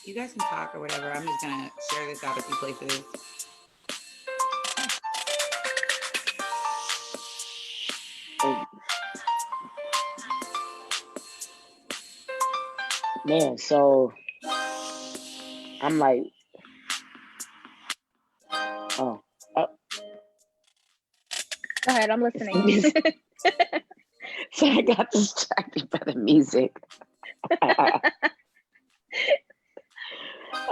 You guys can talk or whatever. I'm just gonna share this out a few places. Man, so I'm like, oh, Go ahead, I'm listening. so I got distracted by the music.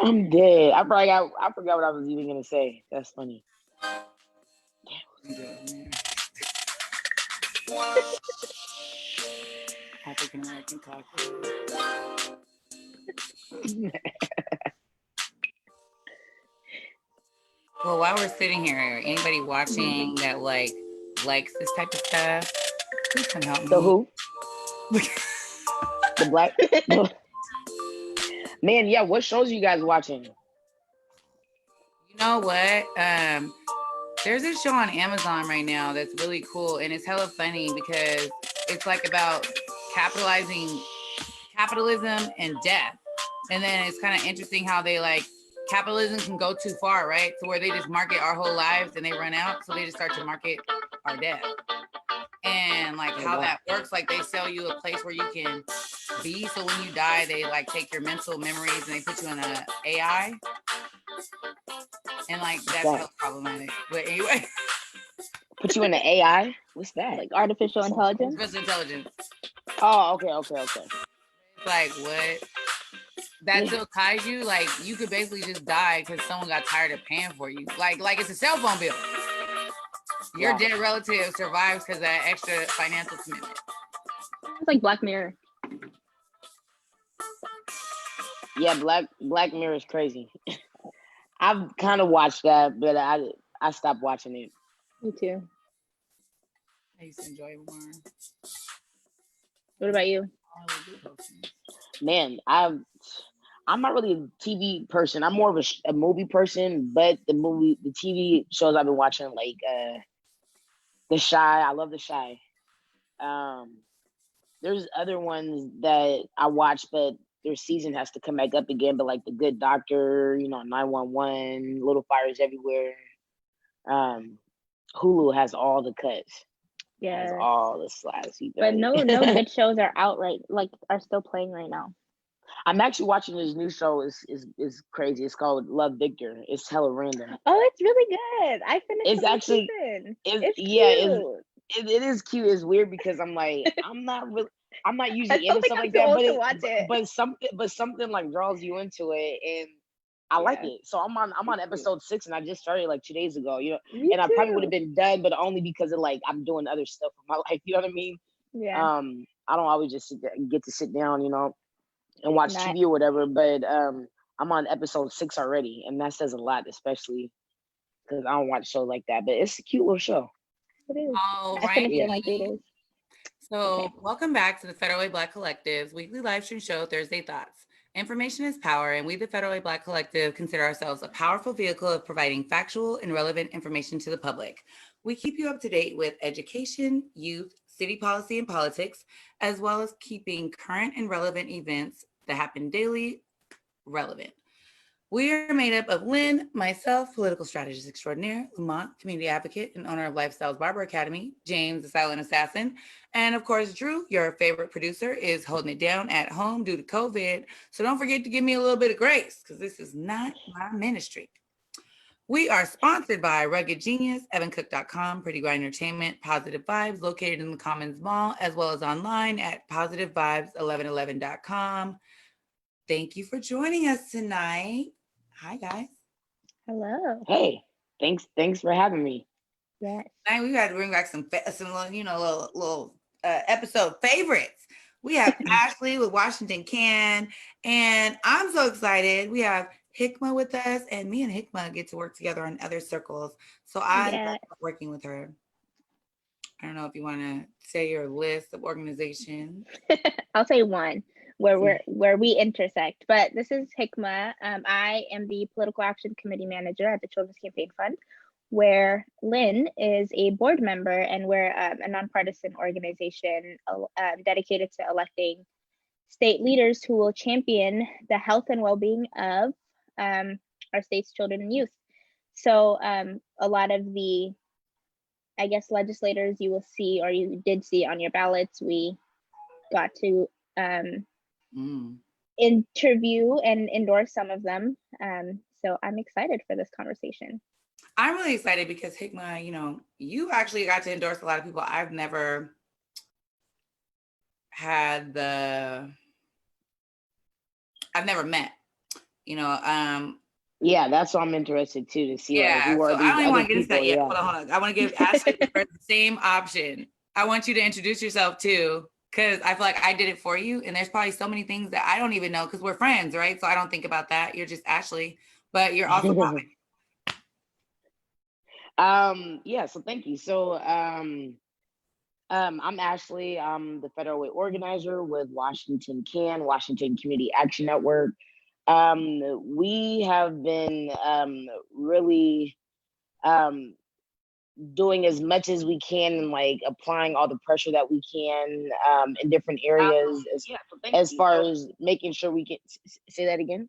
I'm dead. I forgot what I was even gonna say. That's funny. African American talk. Well, while we're sitting here, anybody watching that likes this type of stuff, please come help me. So who? The black man. Yeah, what shows you guys watching? You know what? There's a show on Amazon right now that's really cool, and it's hella funny because it's like about capitalism and death. And then it's kind of interesting how they like capitalism can go too far, right? So where they just market our whole lives and they run out, so they just start to market our death. And like how that works, like they sell you a place where you can be. So when you die, they like take your mental memories and they put you in an AI. And like that's hella problematic. But anyway. Put you in the AI? What's that? Like artificial intelligence? Artificial intelligence. Oh, okay. Like what? That still ties you. Like you could basically just die because someone got tired of paying for you. Like it's a cell phone bill. Your dead relative survives because of that extra financial commitment. It's like Black Mirror. Yeah, Black Mirror is crazy. I've kind of watched that, but I stopped watching it. Me too. I used to enjoy it more. What about you? Man, I'm not really a TV person. I'm more of a movie person, but the TV shows I've been watching, like The Shy. I love The Shy. There's other ones that I watch, but their season has to come back up again. But like The Good Doctor, 911, Little Fires Everywhere. Hulu has all the cuts. Yeah, has all the slides. But no good shows are out are still playing right now. I'm actually watching this new show. Is crazy. It's called Love Victor. It's hella random. Oh, it's really good. I finished. It's actually. It's cute. It is cute. It's weird because I'm like I'm not usually into stuff like that, but something like draws you into it, and I like it. So I'm on episode 6, and I just started like 2 days ago. And I probably would have been done, but only because of like I'm doing other stuff with my life. You know what I mean? Yeah. I don't always just get to sit down, and watch TV or whatever. But I'm on episode 6 already, and that says a lot, especially because I don't watch shows like that. But it's a cute little show. It is. All I right. finished it in like 3 days. So welcome back to the Federal Way Black Collective's weekly live stream show, Thursday Thoughts. Information is power, and we, the Federal Way Black Collective, consider ourselves a powerful vehicle of providing factual and relevant information to the public. We keep you up to date with education, youth, city policy, and politics, as well as keeping current and relevant events that happen daily relevant. We are made up of Lynn, myself, political strategist extraordinaire, Lamont, community advocate and owner of Lifestyles Barber Academy, James, the silent assassin, and of course, Drew, your favorite producer, is holding it down at home due to COVID. So don't forget to give me a little bit of grace, because this is not my ministry. We are sponsored by Rugged Genius, evancook.com, Pretty Grind Entertainment, Positive Vibes, located in the Commons Mall, as well as online at positivevibes1111.com. Thank you for joining us tonight. Hi, guys. Hello. Hey, thanks for having me. Yes. Tonight we got to bring back some little episode favorites. We have Ashley with Washington Can, and I'm so excited. We have Hikma with us, and me and Hikma get to work together on other circles. So I love working with her. I don't know if you want to say your list of organizations. I'll say one. where we intersect. But this is Hikma. I am the political action committee manager at the Children's Campaign Fund, where Lynn is a board member, and we're a nonpartisan organization dedicated to electing state leaders who will champion the health and well-being of our state's children and youth. So a lot of the, I guess, legislators you will see, or you did see on your ballots, we got to interview and endorse some of them. So I'm excited for this conversation. I'm really excited because Hikma, you know, you actually got to endorse a lot of people I've never met, you know. Yeah, that's what I'm interested too, to see like who are so these I don't even want to get into people. that yet. Hold on. I want to give Ashley the same option. I want you to introduce yourself too, because I feel like I did it for you, and there's probably so many things that I don't even know because we're friends, right? So I don't think about that. You're just Ashley, but you're also yeah, so thank you. So I'm Ashley. I'm the federal way organizer with Washington Community Action Network. We have been really doing as much as we can and like applying all the pressure that we can in different areas as far as making sure we can say that again.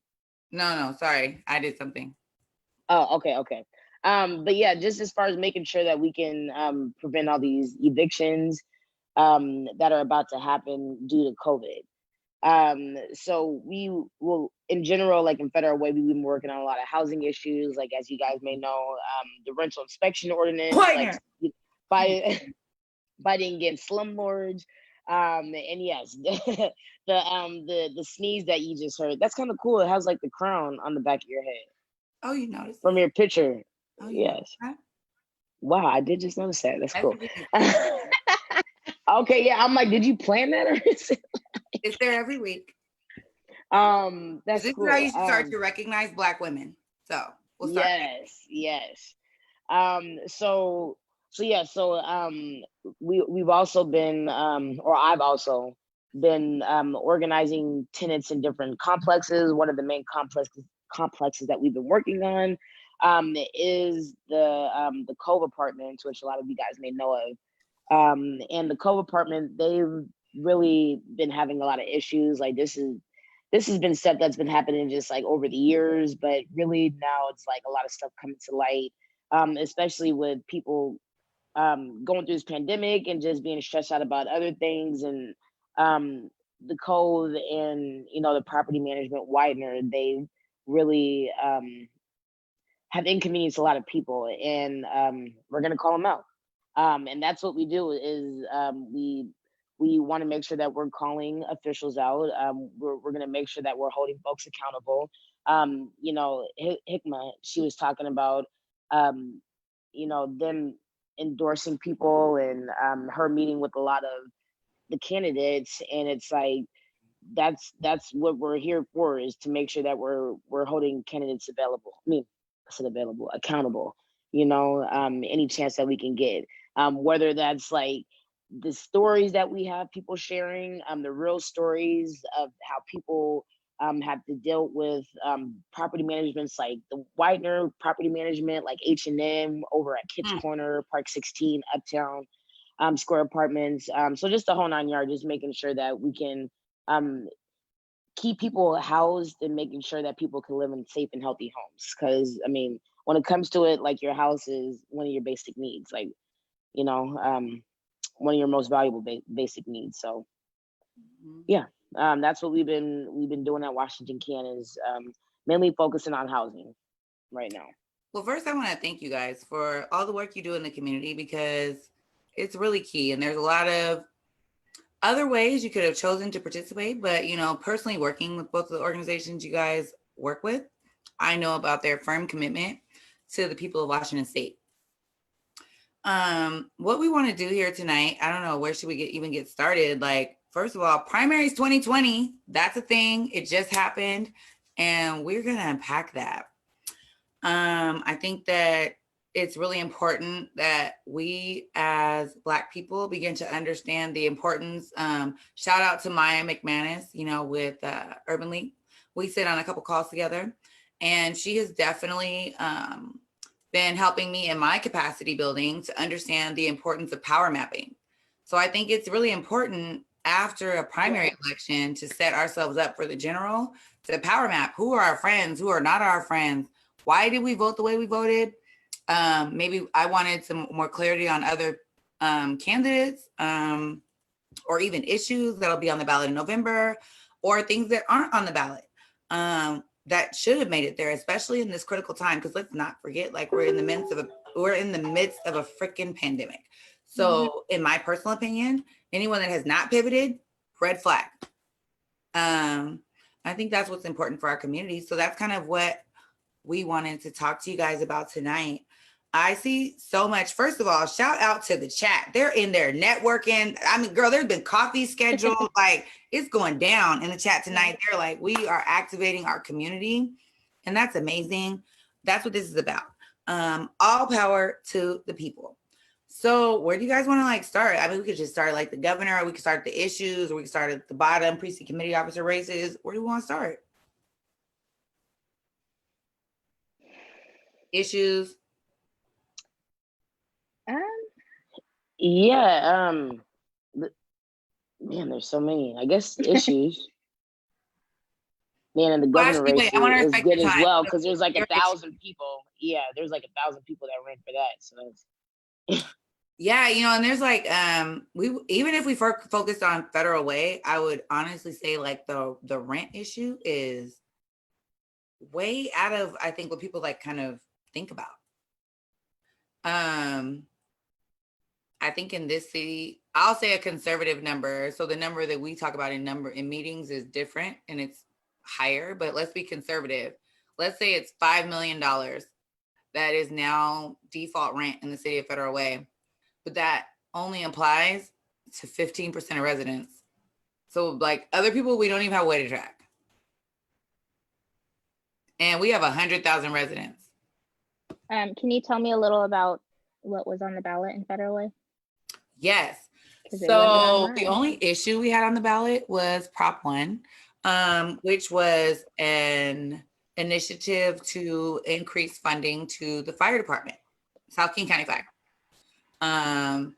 No, sorry, I did something. Oh, okay. But yeah, just as far as making sure that we can prevent all these evictions that are about to happen due to COVID. So we will, in general, like in Federal Way, we've been working on a lot of housing issues. Like, as you guys may know, the rental inspection ordinance, like fighting against slumlords. And yes, the sneeze that you just heard, that's kind of cool. It has like the crown on the back of your head. Oh, you noticed from your picture. Oh, yes. Wow, I did just notice that. That's cool. Okay, yeah. I'm like, did you plan that, or is it like... It's there every week. That's this cool. is how you should start to recognize Black women. So we'll start. Yes. We've also been or I've also been organizing tenants in different complexes. One of the main complexes that we've been working on is the Cove Apartments, which a lot of you guys may know of. And the Cove Apartment, they've really been having a lot of issues. Like this has been stuff that's been happening just like over the years, but really now it's like a lot of stuff coming to light, especially with people going through this pandemic and just being stressed out about other things. And the Cove and, you know, the property management Widener, they really have inconvenienced a lot of people, and we're going to call them out. And that's what we do is we want to make sure that we're calling officials out. We're going to make sure that we're holding folks accountable. You know, Hikma, she was talking about, you know, them endorsing people and her meeting with a lot of the candidates. And it's like, that's what we're here for, is to make sure that we're holding candidates accountable, you know, any chance that we can get, whether that's like the stories that we have people sharing, the real stories of how people have to deal with property managements, like the Widener property management, like H&M over at Kids Corner, Park 16, Uptown, Square Apartments. So just the whole 9 yards, just making sure that we can keep people housed and making sure that people can live in safe and healthy homes. Because, I mean, when it comes to it, like your house is one of your basic needs, like, you know, one of your most valuable basic needs. So, yeah, that's what we've been doing at Washington Can, is mainly focusing on housing right now. Well, first, I want to thank you guys for all the work you do in the community, because it's really key. And there's a lot of other ways you could have chosen to participate, but, you know, personally working with both of the organizations you guys work with, I know about their firm commitment to the people of Washington State. What we want to do here tonight, I don't know, where should we even get started? Like, first of all, primaries 2020, that's a thing. It just happened, and we're going to unpack that. I think that it's really important that we as Black people begin to understand the importance. Shout out to Maya McManus, with Urban League. We sit on a couple calls together, and she has definitely been helping me in my capacity building to understand the importance of power mapping. So I think it's really important after a primary election to set ourselves up for the general, to power map who are our friends, who are not our friends. Why did we vote the way we voted? Maybe I wanted some more clarity on other candidates or even issues that'll be on the ballot in November, or things that aren't on the ballot that should have made it there, especially in this critical time. Because let's not forget, like, we're in the midst of a freaking pandemic. So in my personal opinion, anyone that has not pivoted, red flag. I think that's what's important for our community. So that's kind of what we wanted to talk to you guys about tonight. I see so much. First of all, shout out to the chat. They're in there networking. I mean, girl, there's been coffee scheduled. Like, it's going down in the chat tonight. They're like, we are activating our community, and that's amazing. That's what this is about. All power to the people. So where do you guys want to like start? I mean, we could just start like the governor, or we could start the issues, or we could start at the bottom, precinct committee officer races. Where do we want to start? Issues. Man, there's so many. I guess issues. Man, and the governor race is good as well, because there's like 1,000 people. Yeah, there's like 1,000 people that ran for that. So that's yeah, and there's like we, even if we focused on federal way, I would honestly say like the rent issue is way out of, I think, what people like kind of think about. I think in this city, I'll say a conservative number. So the number that we talk about in meetings is different and it's higher, but let's be conservative. Let's say it's $5 million that is now default rent in the city of Federal Way, but that only applies to 15% of residents. So like other people, we don't even have a way to track. And we have 100,000 residents. Can you tell me a little about what was on the ballot in Federal Way? Yes. So the only issue we had on the ballot was Prop 1, which was an initiative to increase funding to the fire department, South King County Fire. And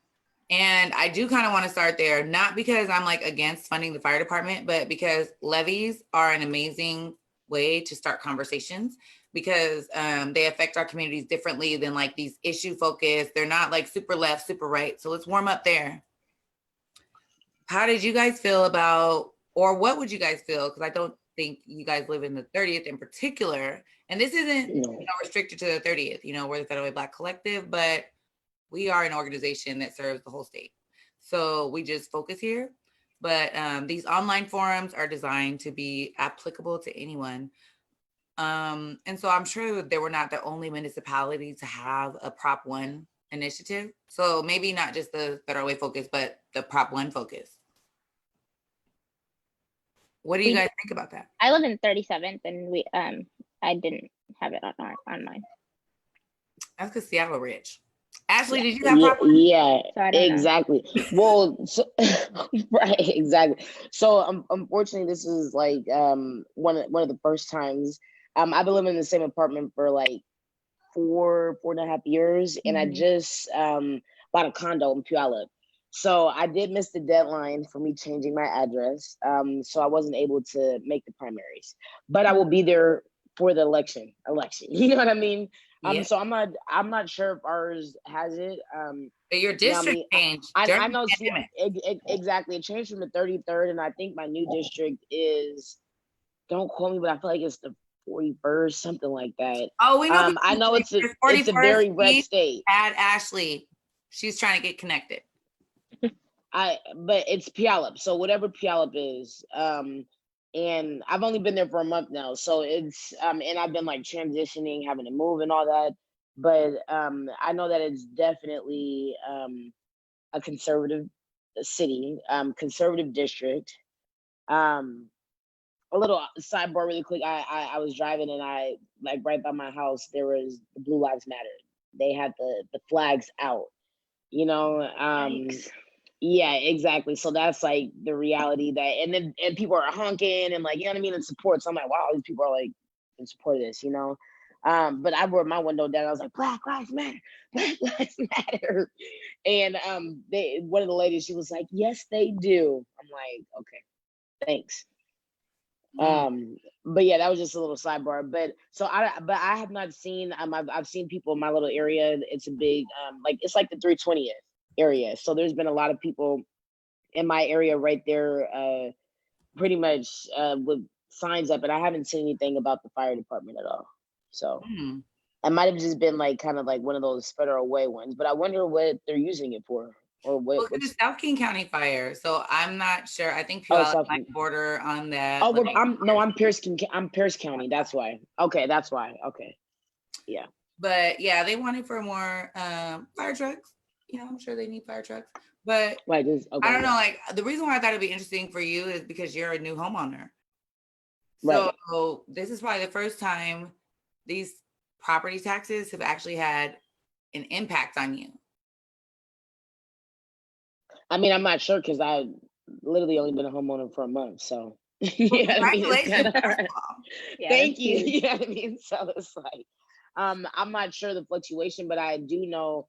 I do kind of want to start there, not because I'm like against funding the fire department, but because levies are an amazing way to start conversations, because they affect our communities differently than like these issue focused. They're not like super left, super right. So let's warm up there. How did you guys feel about, or what would you guys feel? Because I don't think you guys live in the 30th in particular. And this isn't restricted to the 30th. We're the Federal Way Black Collective, but we are an organization that serves the whole state. So we just focus here. But these online forums are designed to be applicable to anyone. And so I'm sure they were not the only municipality to have a Prop 1 initiative. So maybe not just the Federal Way focus, but the Prop 1 focus. What do you guys think about that? I live in 37th, and I didn't have it on mine. That's because Seattle rich. Ashley, did you have Prop 1? Yeah, so exactly. Well, so, right, exactly. So unfortunately, this is like one of the first times. I've been living in the same apartment for like four and a half years, and I just bought a condo in Puyallup. So I did miss the deadline for me changing my address. So I wasn't able to make the primaries, but I will be there for the election. You know what I mean? Yeah. So I'm not sure if ours has it. But your district changed. I know exactly. It changed from the 33rd, and I think my new district is, don't quote me, but I feel like it's the 41st, something like that. Oh, we know. I know it's a very red state. Add Ashley. She's trying to get connected. But it's Puyallup, so whatever Puyallup is, and I've only been there for a month now, so it's and I've been like transitioning, having to move and all that, but I know that it's definitely a conservative city, conservative district. A little sidebar really quick, I was driving, and I, like, right by my house there was the Blue Lives Matter they had the flags out, you know. Yikes. Yeah, exactly. So that's like the reality that, and people are honking and like, you know what I mean, in support. So I'm like, wow, these people are like in support of this, you know. But I rolled my window down. I was like, Black Lives Matter, Black Lives Matter. And one of the ladies, she was like, yes, they do. I'm like, okay, thanks. But yeah, that was just a little sidebar. But I have not seen, I've seen people in my little area. It's a big, like, it's like the 320th area. So there's been a lot of people in my area right there, pretty much with signs up, and I haven't seen anything about the fire department at all. So it might have just been like kind of like one of those federal way ones, but I wonder what they're using it for, or Well, what's. it's South King County fire, so I'm not sure. I think Oh, Puyallup South. might border on that. Oh, Like, I'm Pierce County. That's why. Okay, that's why. Okay, yeah. but yeah, they wanted for more fire trucks. You know, I'm sure they need fire trucks, but Like this. Okay, I don't know. Like the reason why I thought it'd be interesting for you is because you're a new homeowner. Right. So this is probably the first time these property taxes have actually had an impact on you. I mean, I'm not sure because I literally only been a homeowner for a month, so yeah, I mean, it's kind of hard. Yeah, Thank you. You know what I mean? So it's like, I'm not sure the fluctuation, but I do know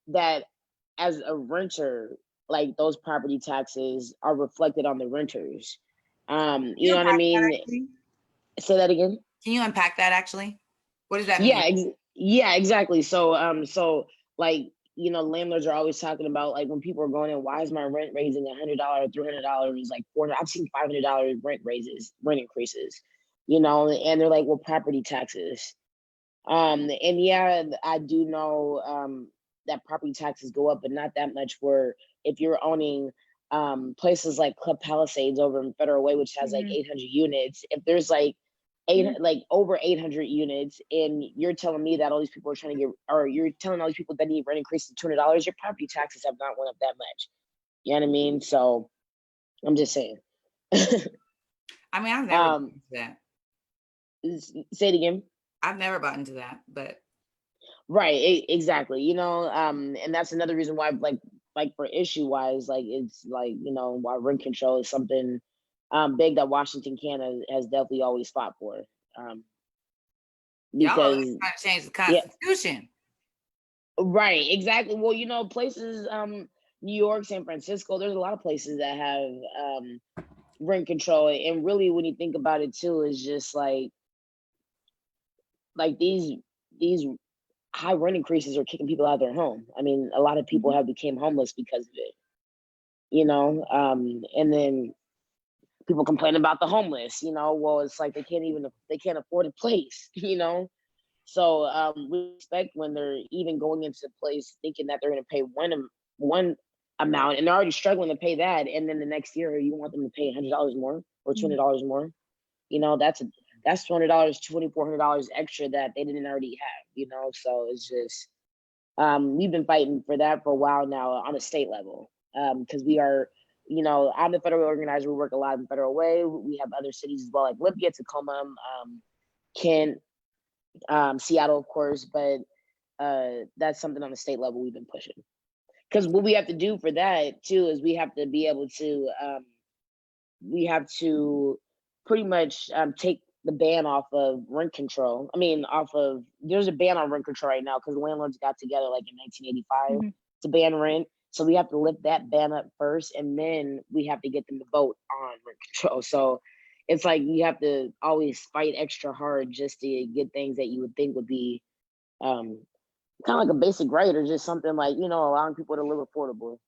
that as a renter, like those property taxes are reflected on the renters. You know what I mean? Say that again. Can you unpack that actually? What does that Yeah, mean? yeah, exactly. So like, you know, landlords are always talking about like when people are going in, why is my rent raising $100, $300, like $400? I've seen $500 rent increases, you know, and they're like, well, property taxes. And yeah, I do know that property taxes go up, but not that much. Where if you're owning places like Club Palisades over in Federal Way, which has like 800 units, if there's like over 800 units, and you're telling me that all these people are trying to get, or you're telling all these people that need rent increase to $200, your property taxes have not went up that much. You know what I mean? So I'm just saying. I mean, I've never bought into that. Say it again. I've never bought into that, but right, exactly. You know, and that's another reason why, like for issue wise, like it's like, you know, why rent control is something big that Washington has definitely always fought for. y'all are Because trying to change the yeah, Constitution. right, exactly. Well, you know, places, New York, San Francisco, there's a lot of places that have rent control, and really, when you think about it too, is just like these high rent increases are kicking people out of their home. I mean, a lot of people have became homeless because of it. You know, and then people complain about the homeless. You know, well, it's like they can't afford a place. You know, so we expect when they're even going into a place thinking that they're going to pay one amount, and they're already struggling to pay that, and then the next year you want them to pay $100 more or $200 more. You know, that's $200, $2,400 extra that they didn't already have. You know, so it's just we've been fighting for that for a while now on a state level, because we are. You know, I'm the federal organizer. We work a lot in Federal Way. We have other cities as well, like Lithia, Tacoma, Kent, Seattle, of course, but that's something on the state level we've been pushing. Because what we have to do for that too is we have to be able to pretty much take the ban off of rent control. I mean, there's a ban on rent control right now because landlords got together like in 1985 to ban rent. So we have to lift that ban up first, and then we have to get them to vote on rent control. So it's like you have to always fight extra hard just to get things that you would think would be kind of like a basic right, or just something like, you know, allowing people to live affordable.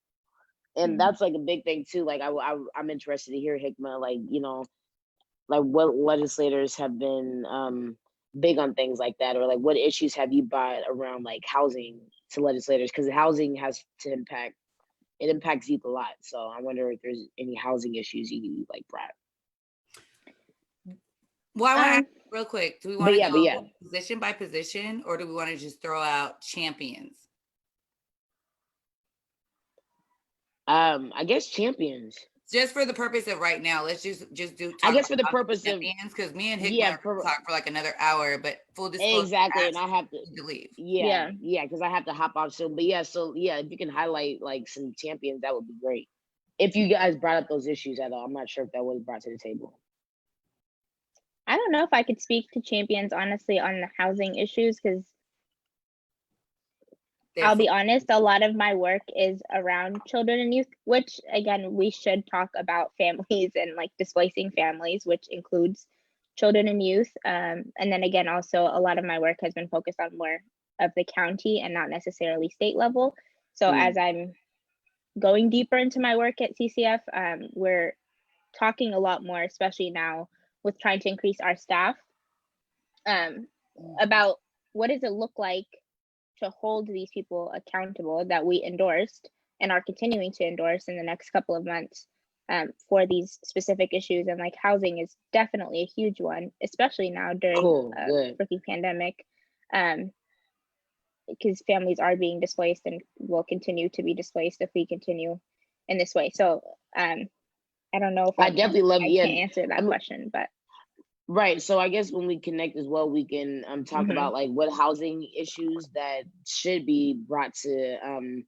And that's like a big thing too. Like I'm interested to hear, Hikma, like, you know, like what legislators have been big on things like that, or like what issues have you brought around like housing to legislators, because housing impacts youth a lot. So I wonder if there's any housing issues you like brought. Well, I want to ask real quick, do we want to go position by position, or do we want to just throw out champions? I guess champions. just for the purpose of right now, let's just do. I guess for the purpose of because me and Hikma talk for like another hour, but full disclosure, exactly, and I have to leave. Yeah, because I have to hop off soon. But if you can highlight like some champions, that would be great. If you guys brought up those issues at all, I'm not sure if that was brought to the table. I don't know if I could speak to champions honestly on the housing issues, because I'll be honest, a lot of my work is around children and youth, which again, we should talk about families and like displacing families, which includes children and youth. And then again, also a lot of my work has been focused on more of the county and not necessarily state level. So as I'm going deeper into my work at CCF, we're talking a lot more, especially now with trying to increase our staff, about what does it look like to hold these people accountable that we endorsed and are continuing to endorse in the next couple of months, for these specific issues. And like housing is definitely a huge one, especially now during freaking pandemic, because families are being displaced and will continue to be displaced if we continue in this way. So I don't know if I can answer that question, but right. So I guess when we connect as well, we can talk about like what housing issues that should be brought to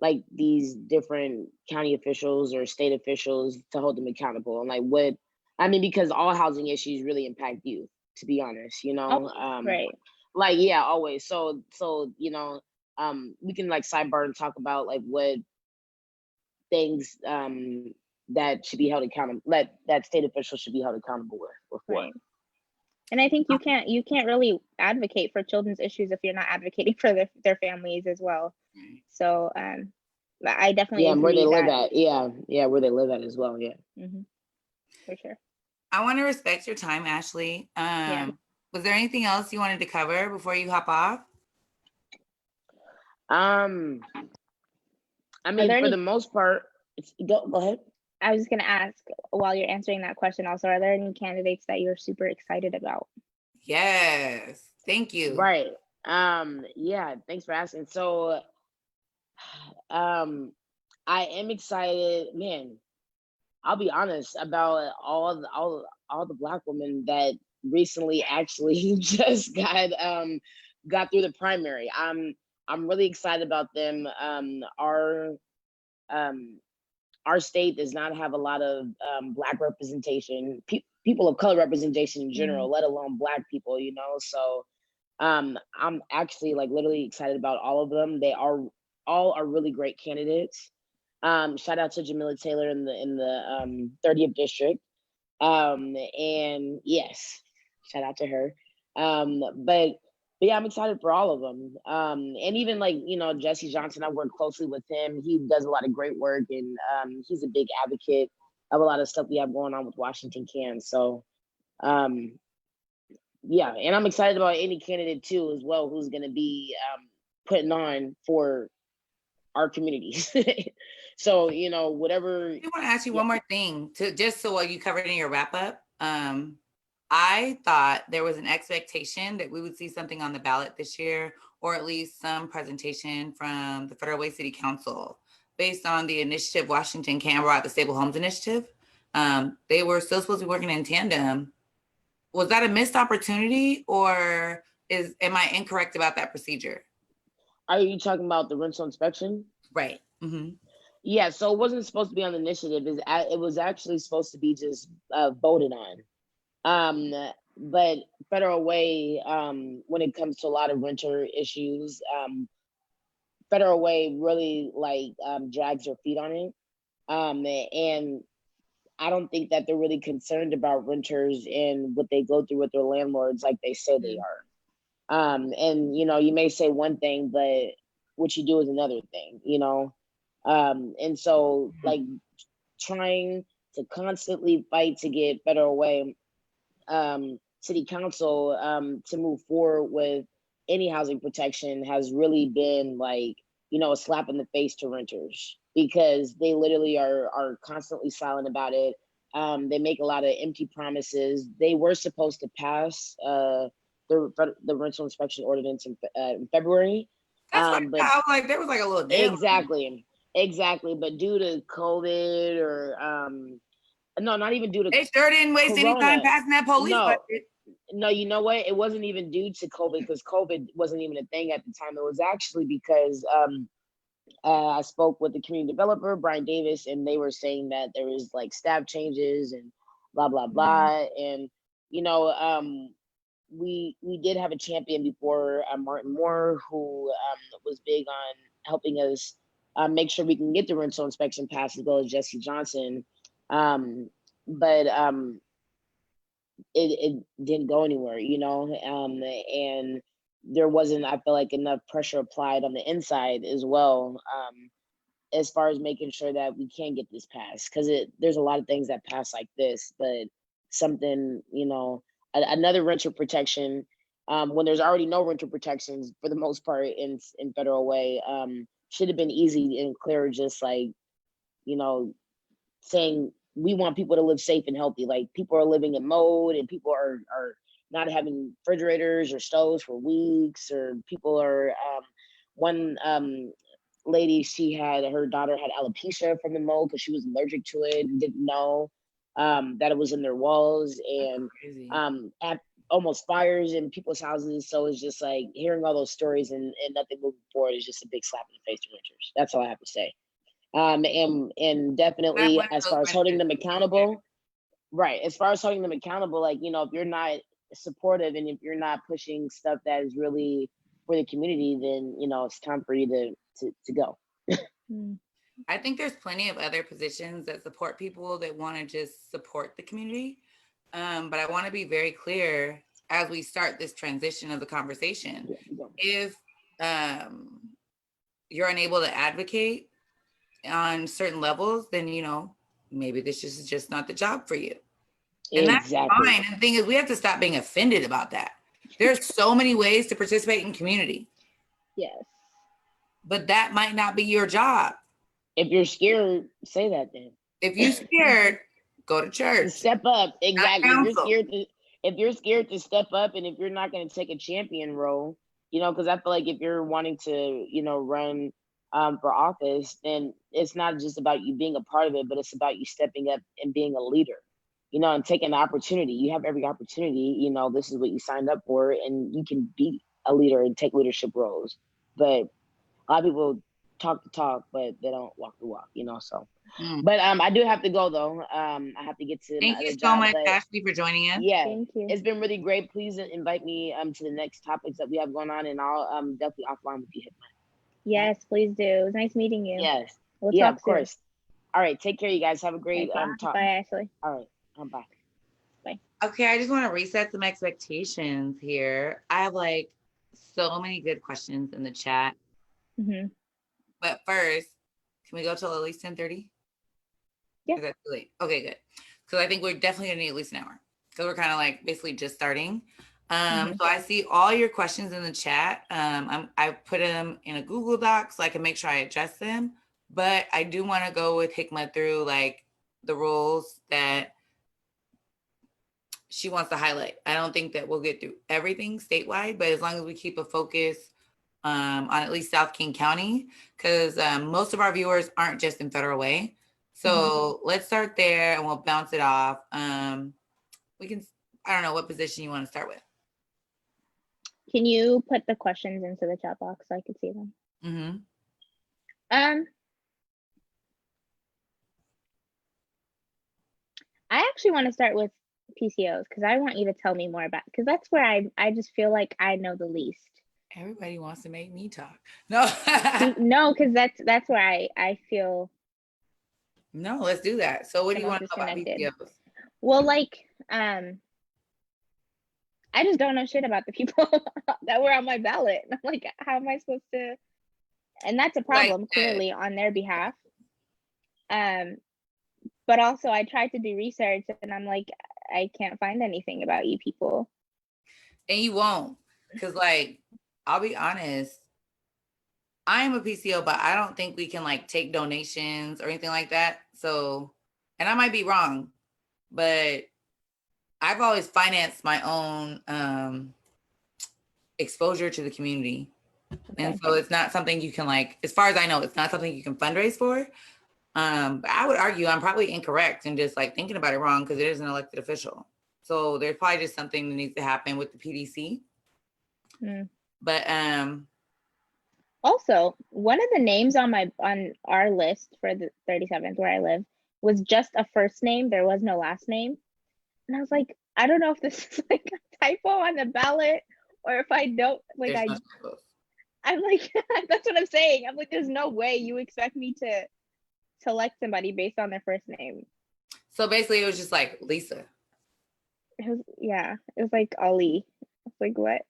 like these different county officials or state officials to hold them accountable, and like because all housing issues really impact youth, to be honest, right. Like, always. So we can like sidebar and talk about like what things that should be held accountable, that state officials should be held accountable with. Right. And I think you can't really advocate for children's issues if you're not advocating for their families as well. So I definitely agree where they live at. Where they live at as well. For sure. I want to respect your time, Ashley. Was there anything else you wanted to cover before you hop off? I mean, for the most part, go ahead. I was going to ask, while you're answering that question also, are there any candidates that you're super excited about? Yes. Thank you. Right. Thanks for asking. So, I am excited, man. I'll be honest about all the Black women that recently actually just got through the primary. I'm really excited about them. Our state does not have a lot of Black representation, people of color representation in general, let alone Black people, So I'm actually like literally excited about all of them. They all are really great candidates. Shout out to Jamila Taylor in the 30th district. And yes, shout out to her. But yeah, I'm excited for all of them. And even like, Jesse Johnson, I work closely with him. He does a lot of great work, and he's a big advocate of a lot of stuff we have going on with Washington Can. So, and I'm excited about any candidate too, as well, who's going to be putting on for our communities. So, whatever. I want to ask you one more thing so you covered in your wrap up. I thought there was an expectation that we would see something on the ballot this year, or at least some presentation from the Federal Way City Council based on the initiative Washington Can brought, the Stable Homes Initiative. They were still supposed to be working in tandem. Was that a missed opportunity, or am I incorrect about that procedure? Are you talking about the rental inspection? Right. Mm-hmm. Yeah, so it wasn't supposed to be on the initiative. It was actually supposed to be just voted on. But Federal Way, when it comes to a lot of renter issues, Federal Way really drags their feet on it. And I don't think that they're really concerned about renters and what they go through with their landlords like they say they are. And you may say one thing, but what you do is another thing, and so like trying to constantly fight to get Federal Way City Council to move forward with any housing protection has really been like, a slap in the face to renters, because they literally are constantly silent about it. They make a lot of empty promises. They were supposed to pass the rental inspection ordinance in February. That's but I was like, there was like a little deal. Exactly. Exactly, but due to COVID or no, not even due to They sure didn't waste any time Corona. passing that police No, budget. no, you know what? It wasn't even due to COVID because COVID wasn't even a thing at the time. It was actually because I spoke with the community developer, Brian Davis, and they were saying that there was like staff changes and blah blah blah. And you know, we did have a champion before, Martin Moore, who was big on helping us make sure we can get the rental inspection passed, as well as Jesse Johnson. But it didn't go anywhere, you know, and there wasn't, I feel like, enough pressure applied on the inside as well, as far as making sure that we can get this passed, because there's a lot of things that pass like this, but something, you know, another renter protection, when there's already no renter protections for the most part in federal way, should have been easy and clear, just like, you know, saying we want people to live safe and healthy. Like, people are living in mode, and people are not having refrigerators or stoves for weeks, or people are one lady, she had, her daughter had alopecia from the mold because she was allergic to it and didn't know that it was in their walls, and at almost fires in people's houses. So it's just like hearing all those stories and nothing moving forward is just a big slap in the face to renters. That's all I have to say. And definitely, as far as holding them accountable, right, as far as holding them accountable, like, you know, if you're not supportive and if you're not pushing stuff that is really for the community, then, you know, it's time for you to go. I think there's plenty of other positions that support people that want to just support the community. But I want to be very clear as we start this transition of the conversation. If you're unable to advocate on certain levels, then, you know, maybe this is just not the job for you. And that's fine. And the thing is, we have to stop being offended about that. There's so many ways to participate in community. Yes. But that might not be your job. If you're scared, say that then. If you're scared, go to church. Step up. Exactly. If you're scared to step up, and if you're not going to take a champion role, you know, because I feel like if you're wanting to, you know, run for office, then it's not just about you being a part of it, but it's about you stepping up and being a leader, you know, and taking the opportunity. You have every opportunity, you know, this is what you signed up for, and you can be a leader and take leadership roles. But a lot of people talk the talk, but they don't walk the walk, you know, so. But I do have to go, though. I have to get to Thank you so much, Cashley, for joining us. Yeah, thank you. It's been really great. Please invite me to the next topics that we have going on, and I'll definitely offline with you, Hikma. Yes, please do. It was nice meeting you. Yes. We'll talk of soon. Course. All right, take care, you guys. Have a great talk. Bye, Ashley. All right, bye. Bye. Okay, I just want to reset some expectations here. I have like so many good questions in the chat. But first, can we go till at least 10:30? Yeah. Is that too late? Okay, good. Because I think we're definitely gonna need at least an hour, because we're kind of like basically just starting. So I see all your questions in the chat. I put them in a Google Doc so I can make sure I address them. But I do want to go with Hikma through like the rules that she wants to highlight. I don't think that we'll get through everything statewide, but as long as we keep a focus on at least South King County, because most of our viewers aren't just in Federal Way. So let's start there and we'll bounce it off. We can, I don't know what position you want to start with. Can you put the questions into the chat box so I can see them? I actually want to start with PCOs, because I want you to tell me more about, because that's where I just feel like I know the least. Everybody wants to make me talk. No. No, because that's where I feel. No, let's do that. So what do you want to know about PCOs? Well, like, I just don't know shit about the people that were on my ballot. I'm like, how am I supposed to? And that's a problem, clearly, on their behalf. But also, I tried to do research, and I'm like, I can't find anything about you people. And you won't, because, like, I'll be honest, I am a PCO, but I don't think we can, like, take donations or anything like that. So, and I might be wrong, but I've always financed my own exposure to the community. And so it's not something you can like, as far as I know, it's not something you can fundraise for. But I would argue I'm probably incorrect and just like thinking about it wrong because it is an elected official. So there's probably just something that needs to happen with the PDC. But also, one of the names on our list for the 37th where I live was just a first name. There was no last name. And I was like, I don't know if this is like a typo on the ballot or if I don't like I'm like, that's what I'm saying. I'm like, there's no way you expect me to select somebody based on their first name. So basically it was just like Lisa. It was like Ali. I was like, what?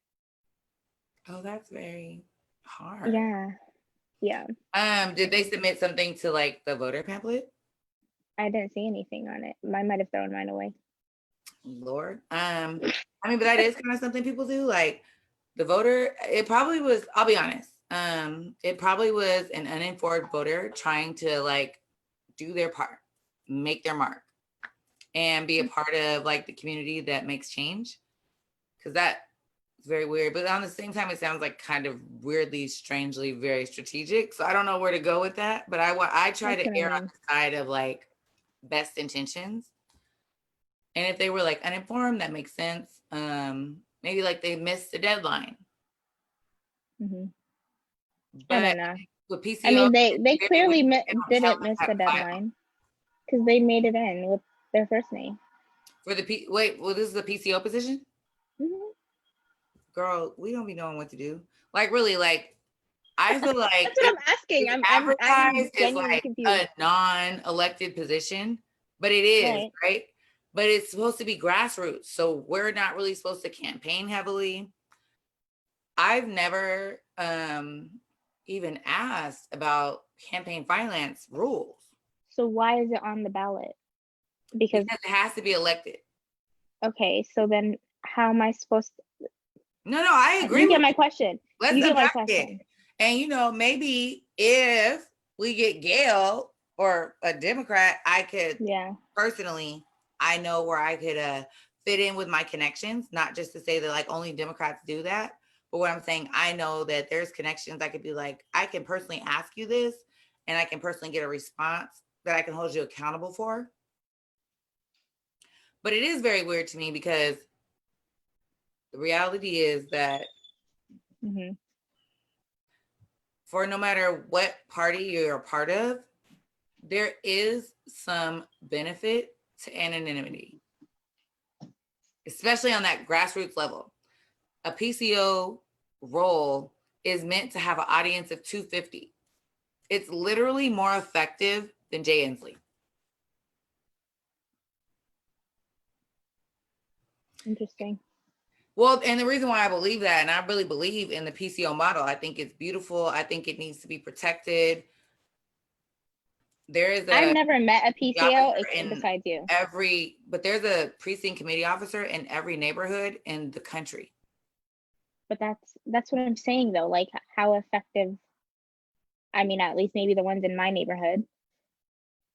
Oh, that's very hard. Yeah. Did they submit something to like the voter pamphlet? I didn't see anything on it. I might have thrown mine away. Lord. I mean, but that is kind of something people do. Like the voter, it probably was, I'll be honest. It probably was an uninformed voter trying to like do their part, make their mark, and be a part of like the community that makes change. Cause that's very weird. But on the same time, it sounds like kind of weirdly, strangely, very strategic. So I don't know where to go with that. But I try to err on the side of like best intentions. And if they were like uninformed, that makes sense. Maybe like they missed the deadline. But I don't know. With PCO, I mean, they clearly didn't miss the deadline because they made it in with their first name. For the this is the PCO position? Girl, we don't be knowing what to do. Like really, like I feel like that's what I'm asking. I'm advertised as like confused. a non-elected position, but it is right. But it's supposed to be grassroots, so we're not really supposed to campaign heavily. I've never even asked about campaign finance rules. So why is it on the ballot? Because it has to be elected. Okay, so then how am I supposed to? No, I agree. You get my question. Let's unpack it. And maybe if we get Gail or a Democrat, I could personally, I know where I could fit in with my connections, not just to say that like only Democrats do that. But what I'm saying, I know that there's connections. I could be like, I can personally ask you this and I can personally get a response that I can hold you accountable for. But it is very weird to me because the reality is that for no matter what party you're a part of, there is some benefit to anonymity, especially on that grassroots level. A PCO role is meant to have an audience of 250. It's literally more effective than Jay Inslee. Interesting. Well, and the reason why I believe that, and I really believe in the PCO model, I think it's beautiful. I think it needs to be protected. I've never met a PCO besides you. But there's a precinct committee officer in every neighborhood in the country. But that's what I'm saying though. Like how effective, I mean, at least maybe the ones in my neighborhood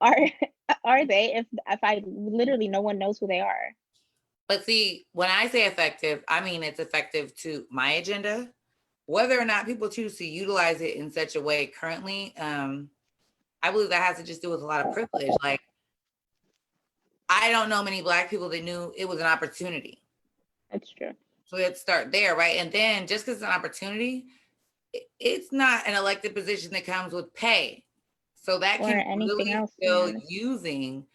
are they if I literally no one knows who they are. But see, when I say effective, I mean it's effective to my agenda. Whether or not people choose to utilize it in such a way currently, I believe that has to just do with a lot of privilege. Like, I don't know many Black people that knew it was an opportunity. That's true. So let's start there, right? And then just because it's an opportunity, it's not an elected position that comes with pay. So that or can really else, still using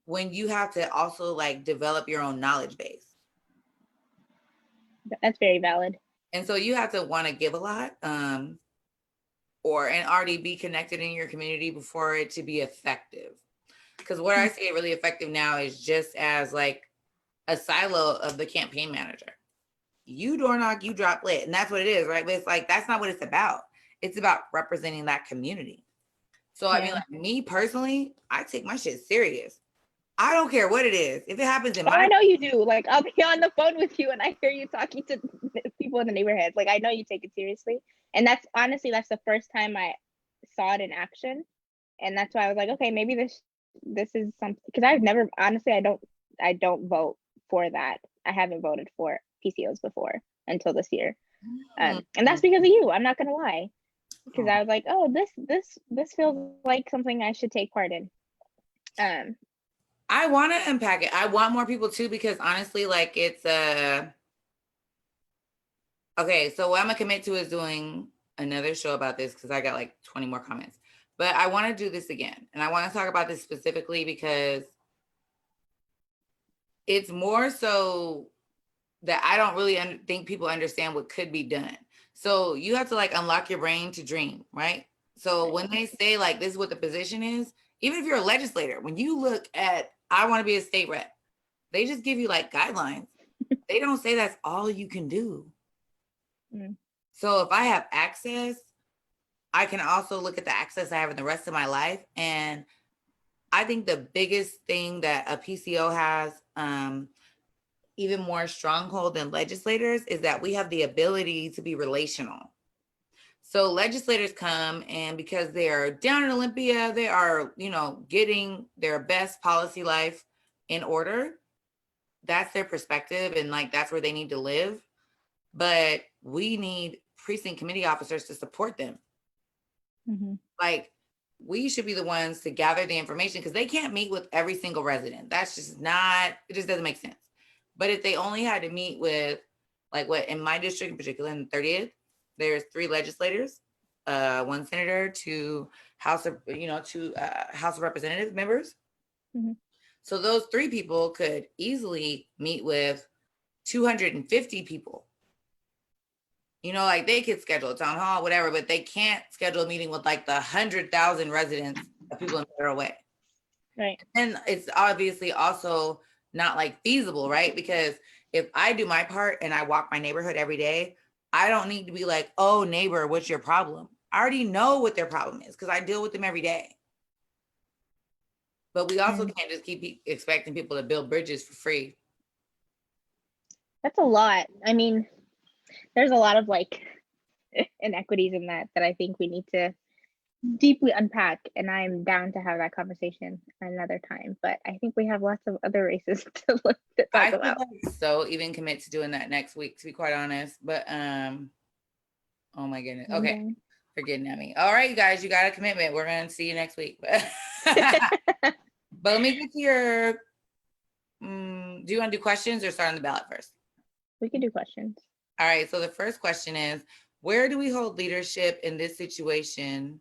when you have to also like develop your own knowledge base. That's very valid. And so you have to want to give a lot or and already be connected in your community before it to be effective. Because what I see really effective now is just as like a silo of the campaign manager. You door knock, you drop lit. And that's what it is, right? But it's like, that's not what it's about. It's about representing that community. So I mean, like me personally, I take my shit serious. I don't care what it is. If it happens in I know you do. Like I'll be on the phone with you and I hear you talking to people in the neighborhood. Like I know you take it seriously. And that's honestly, that's the first time I saw it in action. And that's why I was like, okay, maybe this is something, because I've never, honestly, I don't vote for that. I haven't voted for PCOs before until this year. And that's because of you. I'm not gonna lie, because I was like, oh, this feels like something I should take part in. I want to unpack it. I want more people too, because honestly, like it's okay. So what I'm gonna commit to is doing another show about this, because I got like 20 more comments. But I want to do this again, and I want to talk about this specifically because it's more so that I don't really think people understand what could be done. So you have to like unlock your brain to dream, right? So when they say like this is what the position is, even if you're a legislator, when you look at I want to be a state rep, they just give you like guidelines. They don't say that's all you can do. So if I have access, I can also look at the access I have in the rest of my life. And I think the biggest thing that a PCO has, even more stronghold than legislators, is that we have the ability to be relational. So legislators come, and because they are down in Olympia, they are, getting their best policy life in order. That's their perspective, and like that's where they need to live. But we need precinct committee officers to support them. Like we should be the ones to gather the information, because they can't meet with every single resident. That's just not, it just doesn't make sense. But if they only had to meet with, like what in my district in particular, in the 30th, there's 3 legislators, 1 senator, 2 House of Representative members. So those 3 people could easily meet with 250 people. Like they could schedule a town hall, whatever, but they can't schedule a meeting with like the 100,000 residents of people in Federal Way. Right. And it's obviously also not like feasible, right? Because if I do my part and I walk my neighborhood every day, I don't need to be like, oh, neighbor, what's your problem? I already know what their problem is because I deal with them every day. But we also can't just keep expecting people to build bridges for free. That's a lot. I mean, there's a lot of like inequities in that I think we need to deeply unpack, and I'm down to have that conversation another time. But I think we have lots of other races to talk about. So even commit to doing that next week, to be quite honest. But oh my goodness. Okay. For getting at me. All right, you guys, you got a commitment. We're gonna see you next week. But let me get to your do you want to do questions or start on the ballot first? We can do questions. All right. So the first question is, where do we hold leadership in this situation?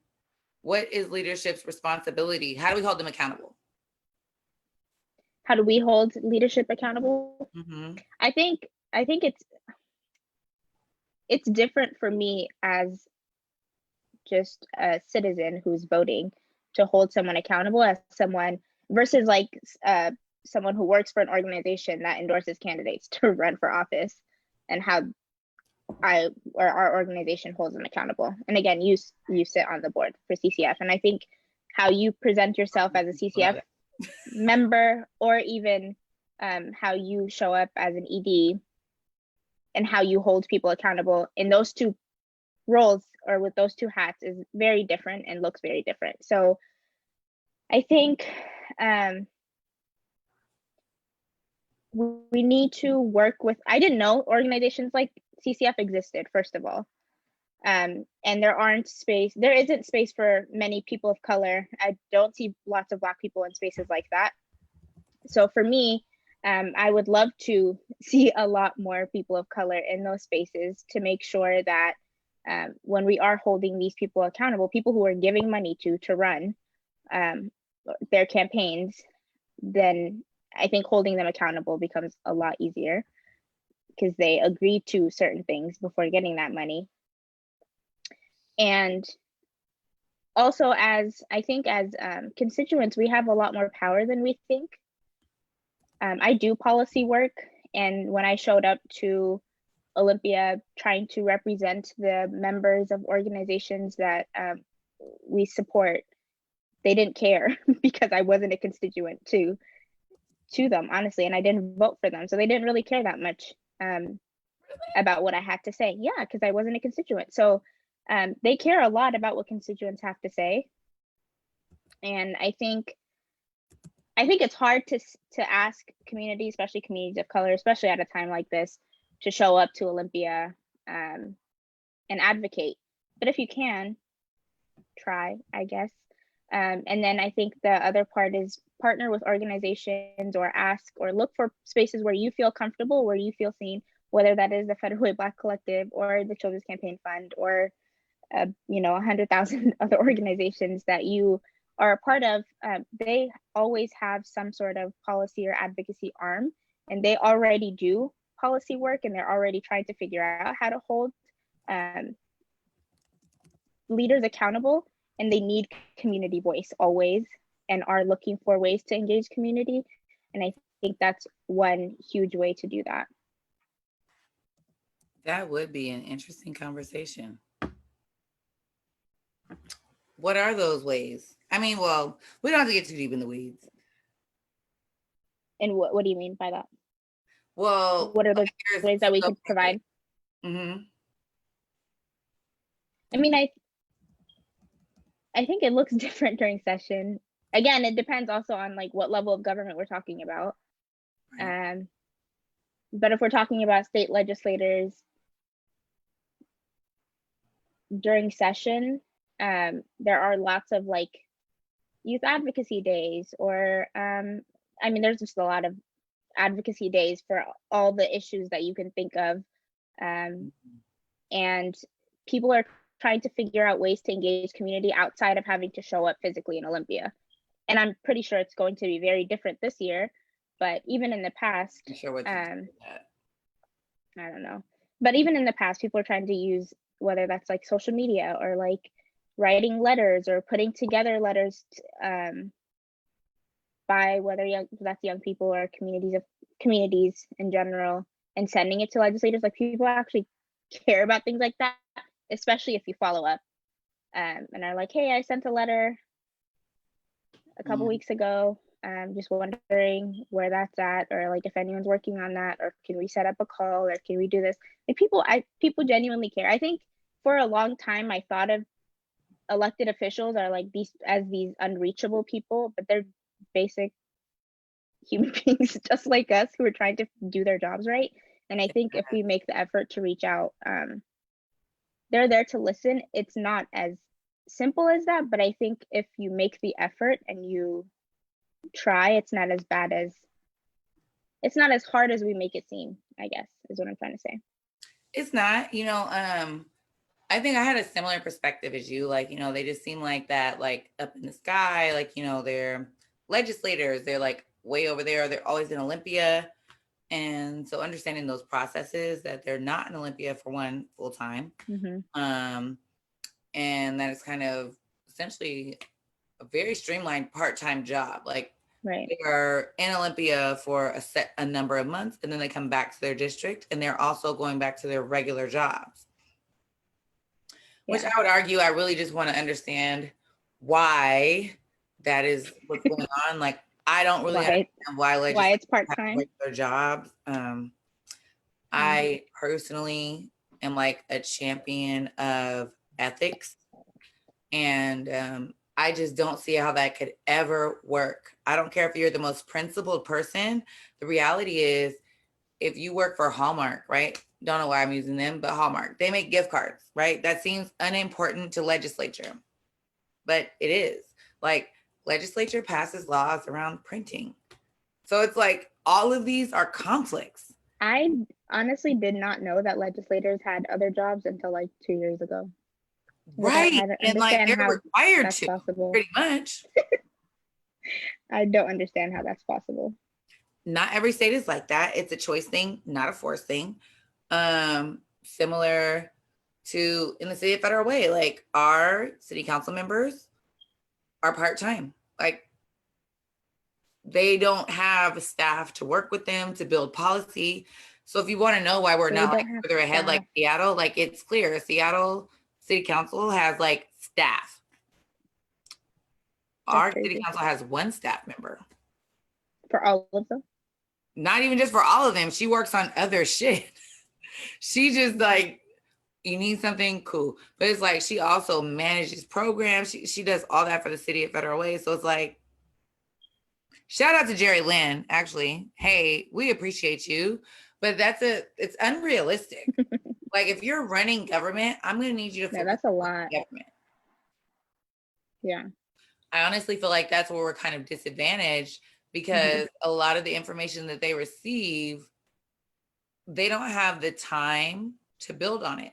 What is leadership's responsibility? How do we hold them accountable? How do we hold leadership accountable? I think it's different for me as just a citizen who's voting to hold someone accountable as someone versus like someone who works for an organization that endorses candidates to run for office, and how our organization holds them accountable. And again, you sit on the board for CCF, and I think how you present yourself as a CCF member, or even how you show up as an ED, and how you hold people accountable in those 2 roles or with those 2 hats is very different and looks very different. So I think we need to work with, I didn't know organizations like CCF existed, first of all. And there isn't space for many people of color. I don't see lots of Black people in spaces like that. So for me, I would love to see a lot more people of color in those spaces to make sure that when we are holding these people accountable, people who are giving money to run their campaigns, then I think holding them accountable becomes a lot easier because they agree to certain things before getting that money. And also, as constituents, we have a lot more power than we think. I do policy work, and when I showed up to Olympia trying to represent the members of organizations that we support, they didn't care because I wasn't a constituent to them, honestly, and I didn't vote for them, so they didn't really care that much about what I had to say. Yeah, because I wasn't a constituent. So they care a lot about what constituents have to say, and I think it's hard to ask communities, especially communities of color, especially at a time like this, to show up to Olympia and advocate. But if you can, try, I guess. And then I think the other part is partner with organizations or ask or look for spaces where you feel comfortable, where you feel seen, whether that is the Federally Black Collective or the Children's Campaign Fund or 100,000 other organizations that you are a part of. They always have some sort of policy or advocacy arm, and they already do policy work, and they're already trying to figure out how to hold leaders accountable, and they need community voice always and are looking for ways to engage community. And I think that's one huge way to do that. That would be an interesting conversation. What are those ways? I mean, well, we don't have to get too deep in the weeds. And what do you mean by that? Well, what are the ways that we could provide? Mm-hmm. I mean, I think it looks different during session. Again, it depends also on like what level of government we're talking about. Right. But if we're talking about state legislators during session, there are lots of like youth advocacy days, or I mean, there's just a lot of advocacy days for all the issues that you can think of, and people are trying to figure out ways to engage community outside of having to show up physically in Olympia. And I'm pretty sure it's going to be very different this year, but even in the past, I don't know, but even in the past, people are trying to use, whether that's like social media or like writing letters or putting together letters by whether that's young people or communities in general, and sending it to legislators. Like, people actually care about things like that, especially if you follow up and are like, hey, I sent a letter a couple weeks ago, just wondering where that's at, or like if anyone's working on that, or can we set up a call, or can we do this? Like, people genuinely care. I think for a long time I thought of elected officials are like these unreachable people, but they're basic human beings just like us who are trying to do their jobs right. And I think if we make the effort to reach out, they're there to listen. It's not as simple as that, but I think if you make the effort and you try, it's not as hard as we make it seem, I guess, is what I'm trying to say. It's not, I think I had a similar perspective as you. Like, they just seem like that, like up in the sky, like, they're legislators, they're like way over there, they're always in Olympia. And so understanding those processes, that they're not in Olympia for one full time, and that it's kind of essentially a very streamlined part-time job. Like, right. They are in Olympia for a number of months, and then they come back to their district, and they're also going back to their regular jobs. Yeah. Which I would argue, I really just want to understand why that is what's going on. Like, I don't really understand why it's part-time regular jobs. I personally am like a champion of ethics, and I just don't see how that could ever work. I don't care if you're the most principled person. The reality is, if you work for Hallmark, right? Don't know why I'm using them, but Hallmark, they make gift cards, right? That seems unimportant to legislature, but it is. Like, legislature passes laws around printing. So it's like all of these are conflicts. I honestly did not know that legislators had other jobs until like 2 years ago. Right. And like they're required to, possible. Pretty much. I don't understand how that's possible. Not every state is like that. It's a choice thing, not a force thing. Similar to in the city of Federal Way, like our city council members are part-time. Like, they don't have staff to work with them to build policy. So if you want to know why we're not like further ahead, like Seattle, like it's clear Seattle City Council has like staff. Our city council has one staff member. For all of them? Not even just for all of them. She works on other shit. She just like, you need something, cool. But it's like, she also manages programs. She does all that for the city of Federal Way. So it's like, shout out to Jerry Lynn, actually. Hey, we appreciate you. But it's unrealistic. Like if you're running government, I'm going to need you to Yeah, that's a lot. Government. Yeah. I honestly feel like that's where we're kind of disadvantaged because a lot of the information that they receive, they don't have the time to build on it.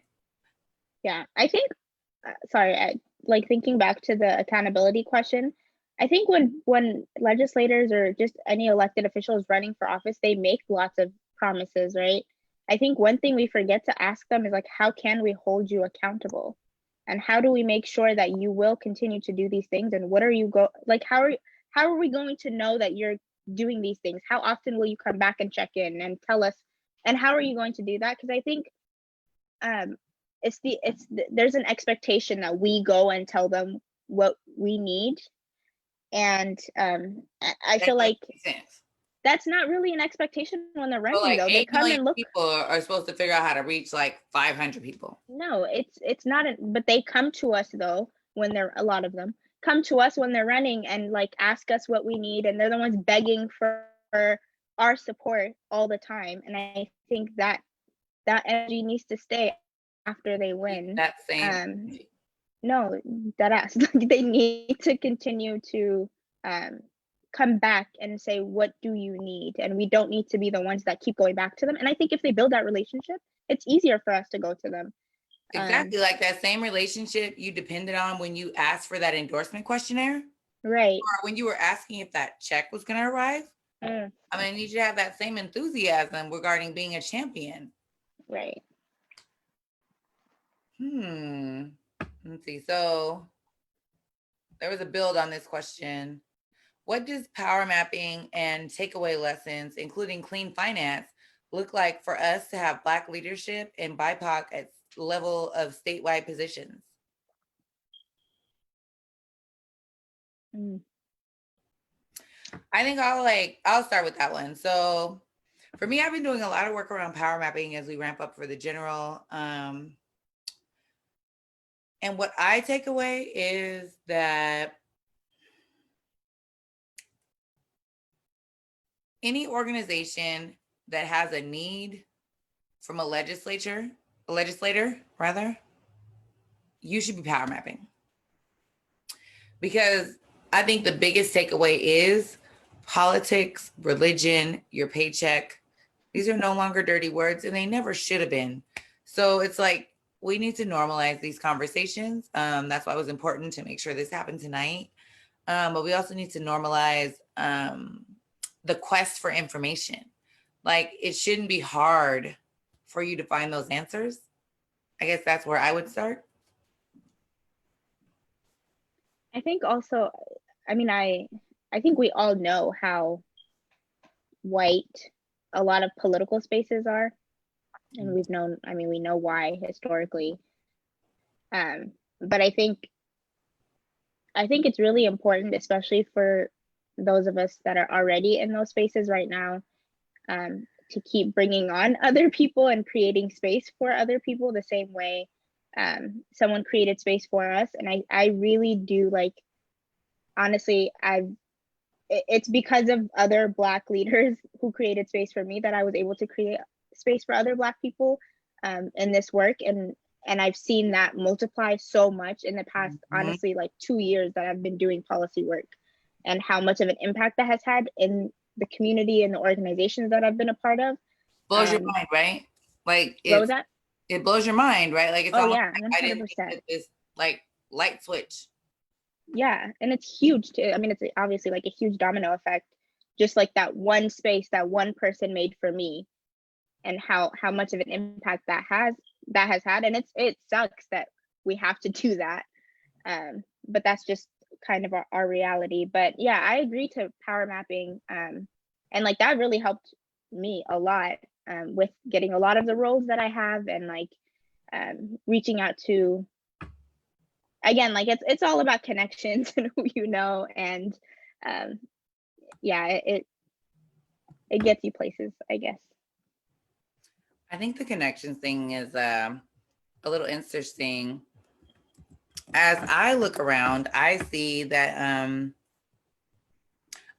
Yeah, I think, like thinking back to the accountability question, I think when legislators or just any elected officials running for office, they make lots of promises, right? I think one thing we forget to ask them is like, how can we hold you accountable? And how do we make sure that you will continue to do these things? And what are you how are we going to know that you're doing these things? How often will you come back and check in and tell us? And how are you going to do that? Because I think there's an expectation that we go and tell them what we need, and I feel like that's not really an expectation when they're running. Like though they come and look. People are supposed to figure out how to reach like 500 people. No, it's not. But they come to us though when they're a lot of them come to us when they're running and like ask us what we need, and they're the ones begging for our support all the time. And I think that energy needs to stay after they win. That same. No, that ass. They need to continue to come back and say, what do you need? And we don't need to be the ones that keep going back to them. And I think if they build that relationship, it's easier for us to go to them. Exactly. Like that same relationship you depended on when you asked for that endorsement questionnaire. Right. Or when you were asking if that check was going to arrive. I need you to have that same enthusiasm regarding being a champion. Right. Let's see. So there was a build on this question. What does power mapping and takeaway lessons, including clean finance, look like for us to have Black leadership and BIPOC at level of statewide positions? I think I'll start with that one. So for me, I've been doing a lot of work around power mapping as we ramp up for the general. And what I take away is that any organization that has a need from a legislator, you should be power mapping. Because I think the biggest takeaway is politics, religion, your paycheck. These are no longer dirty words, and they never should have been. So it's like, we need to normalize these conversations. That's why it was important to make sure this happened tonight. But we also need to normalize the quest for information. Like, it shouldn't be hard for you to find those answers. I guess that's where I would start. I think also, I think we all know how white a lot of political spaces are. And we know why historically. But I think it's really important, especially for those of us that are already in those spaces right now, to keep bringing on other people and creating space for other people the same way someone created space for us. And I really do, like, honestly, it's because of other Black leaders who created space for me that I was able to create space for other Black people in this work. And I've seen that multiply so much in the past, honestly, like 2 years that I've been doing policy work, and how much of an impact that has had in the community and the organizations that I've been a part of. Blows your mind, right? Like, it blows your mind, right? Like, it's yeah, 100%. I didn't think this like light switch. Yeah, and it's huge too. It's obviously like a huge domino effect, just like that one space that one person made for me, and how much of an impact that has had. And it sucks that we have to do that, but that's just kind of our reality. But yeah, I agree to power mapping, and like that really helped me a lot with getting a lot of the roles that I have, and like reaching out to, again, like it's all about connections and who you know. And yeah, it gets you places, I guess. I think the connections thing is a little interesting. As I look around, I see that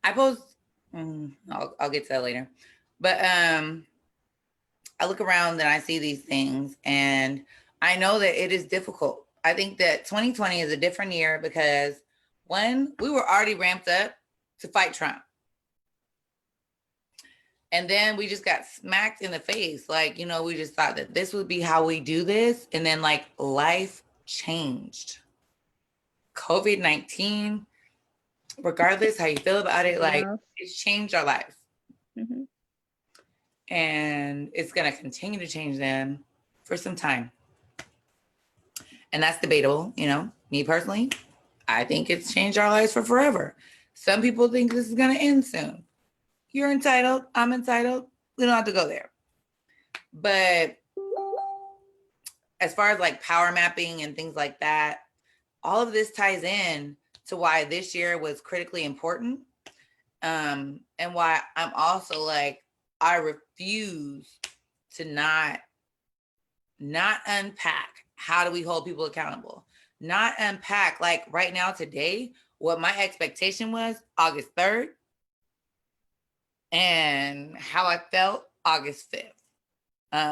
I post, I'll get to that later. But I look around and I see these things, and I know that it is difficult. I think that 2020 is a different year because one, we were already ramped up to fight Trump. And then we just got smacked in the face. Like, you know, we just thought that this would be how we do this. And then like life changed. COVID-19, regardless how you feel about it, like it's changed our lives. Mm-hmm. And it's going to continue to change them for some time. And that's debatable. You know, me personally, I think it's changed our lives for forever. Some people think this is going to end soon. You're entitled. I'm entitled. We don't have to go there. But as far as like power mapping and things like that, all of this ties in to why this year was critically important. And why I'm also like, I refuse to not unpack how do we hold people accountable? Not unpack, like right now, today, what my expectation was August 3rd and how I felt August 5th.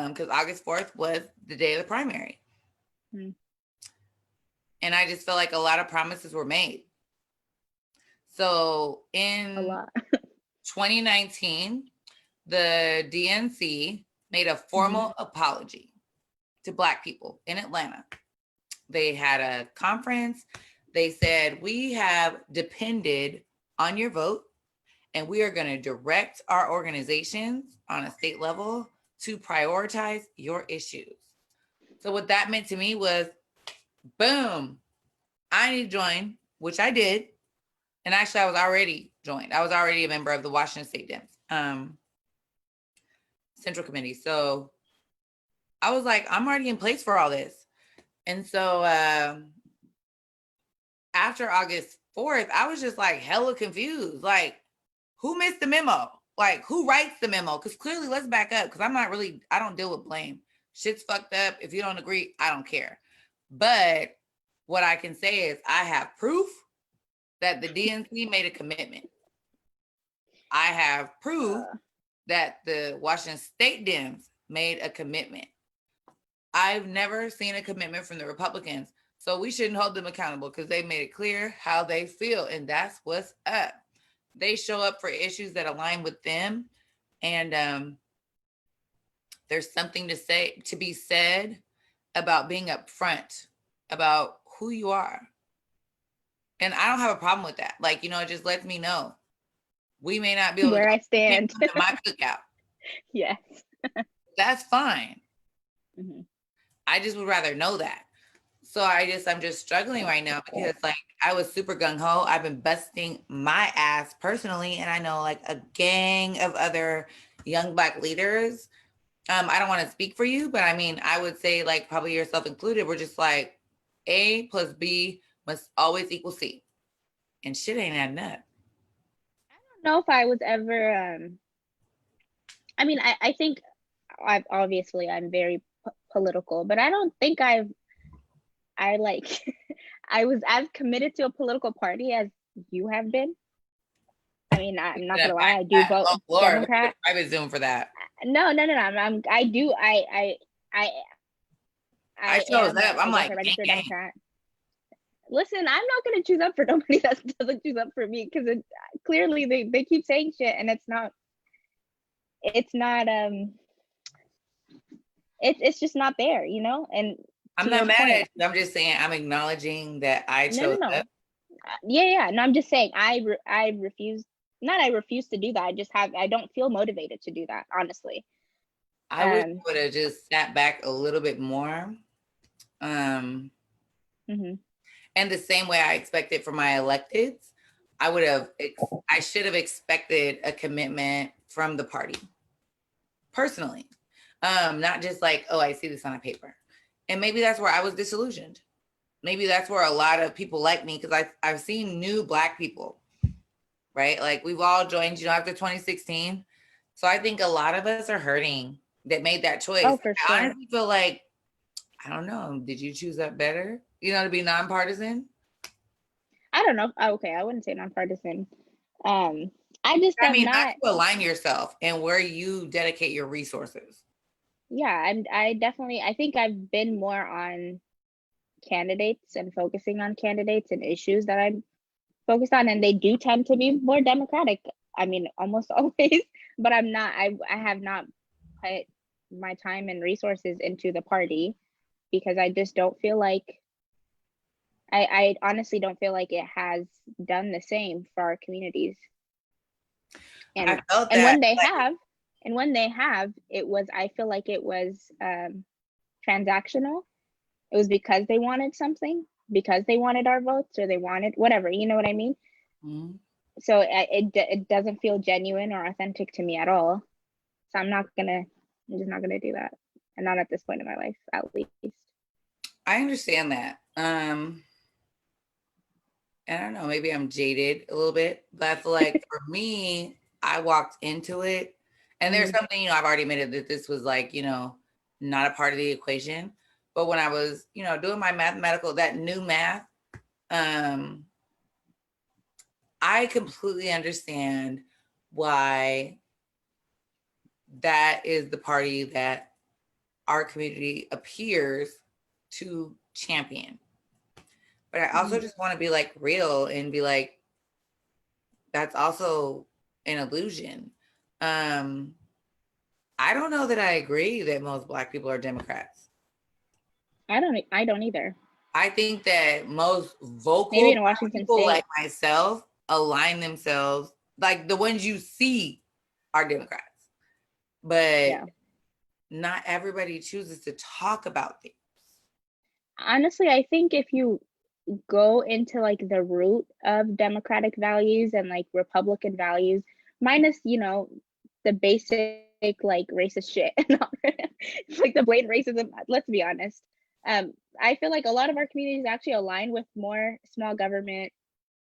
Because August 4th was the day of the primary. Mm. And I just felt like a lot of promises were made. So in 2019, the DNC made a formal apology to Black people in Atlanta. They had a conference. They said, we have depended on your vote, and we are going to direct our organizations on a state level to prioritize your issues. So what that meant to me was, boom, I need to join, which I did. And actually, I was already joined. I was already a member of the Washington State Dems Central Committee. So I was like, I'm already in place for all this. And so after August 4th, I was just like hella confused. Like, who missed the memo? Like, who writes the memo? Because clearly, let's back up, because I don't deal with blame. Shit's fucked up. If you don't agree, I don't care. But what I can say is I have proof that the DNC made a commitment. I have proof that the Washington State Dems made a commitment. I've never seen a commitment from the Republicans. So we shouldn't hold them accountable because they made it clear how they feel. And that's what's up. They show up for issues that align with them. And there's something to be said about being upfront about who you are. And I don't have a problem with that. Like, you know, it just lets me know we may not be able where to I stand. my cookout. Yes. That's fine. Mm-hmm. I just would rather know that. So I'm just struggling right now because like I was super gung-ho. I've been busting my ass personally. And I know like a gang of other young Black leaders. I don't want to speak for you, but I mean, I would say like probably yourself included. We're just like A plus B must always equal C. And shit ain't adding up. I don't know if I was ever, I mean, I think I'm very political, but I don't think I was as committed to a political party as you have been. I mean, I'm not gonna lie, I do vote Democrat. I was Zoom for that. No. I do. I chose up. I'm like, registered Democrat. Listen, I'm not gonna choose up for nobody that doesn't choose up for me, because clearly they keep saying shit and it's not. It's just not there, you know. And I'm not mad at you. I'm just saying I'm acknowledging that I chose up. Yeah. No, I'm just saying I refuse. Not I refuse to do that. I don't feel motivated to do that, honestly. I wish I would have just sat back a little bit more. And the same way I expected for my electeds, I should have expected a commitment from the party. Personally. Not just like, oh, I see this on a paper. And maybe that's where I was disillusioned. Maybe that's where a lot of people like me, because I've seen new Black people, right? Like we've all joined, you know, after 2016. So I think a lot of us are hurting that made that choice. Oh, for sure. I honestly feel like, I don't know, did you choose that better? You know, to be nonpartisan? I don't know. Okay, I wouldn't say nonpartisan. I mean, not to align yourself and where you dedicate your resources. Yeah, I think I've been more on candidates and focusing on candidates and issues that I'm focused on, and they do tend to be more democratic. I mean, almost always, but I have not put my time and resources into the party because I just don't feel like I honestly don't feel like it has done the same for our communities. And I felt and that. when they have, it was, I feel like it was transactional. It was because they wanted something, because they wanted our votes, or they wanted whatever, you know what I mean? Mhm. So it doesn't feel genuine or authentic to me at all. So I'm just not gonna do that, and not at this point in my life, at least. I understand that. I don't know, maybe I'm jaded a little bit, but I feel like for me, I walked into it, and there's something, I've already admitted that this was like, not a part of the equation. But when I was, doing my mathematical, that new math, I completely understand why that is the party that our community appears to champion. But I also just want to be like real and be like, that's also an illusion. I don't know that I agree that most Black people are Democrats. I don't either. I think that most vocal Maybe in Washington people State. like myself align themselves, like the ones you see are Democrats. But not everybody chooses to talk about things. Honestly, I think if you go into like the root of democratic values and like Republican values, minus, the basic like racist shit, like the blatant racism, let's be honest. I feel like a lot of our communities actually align with more small government,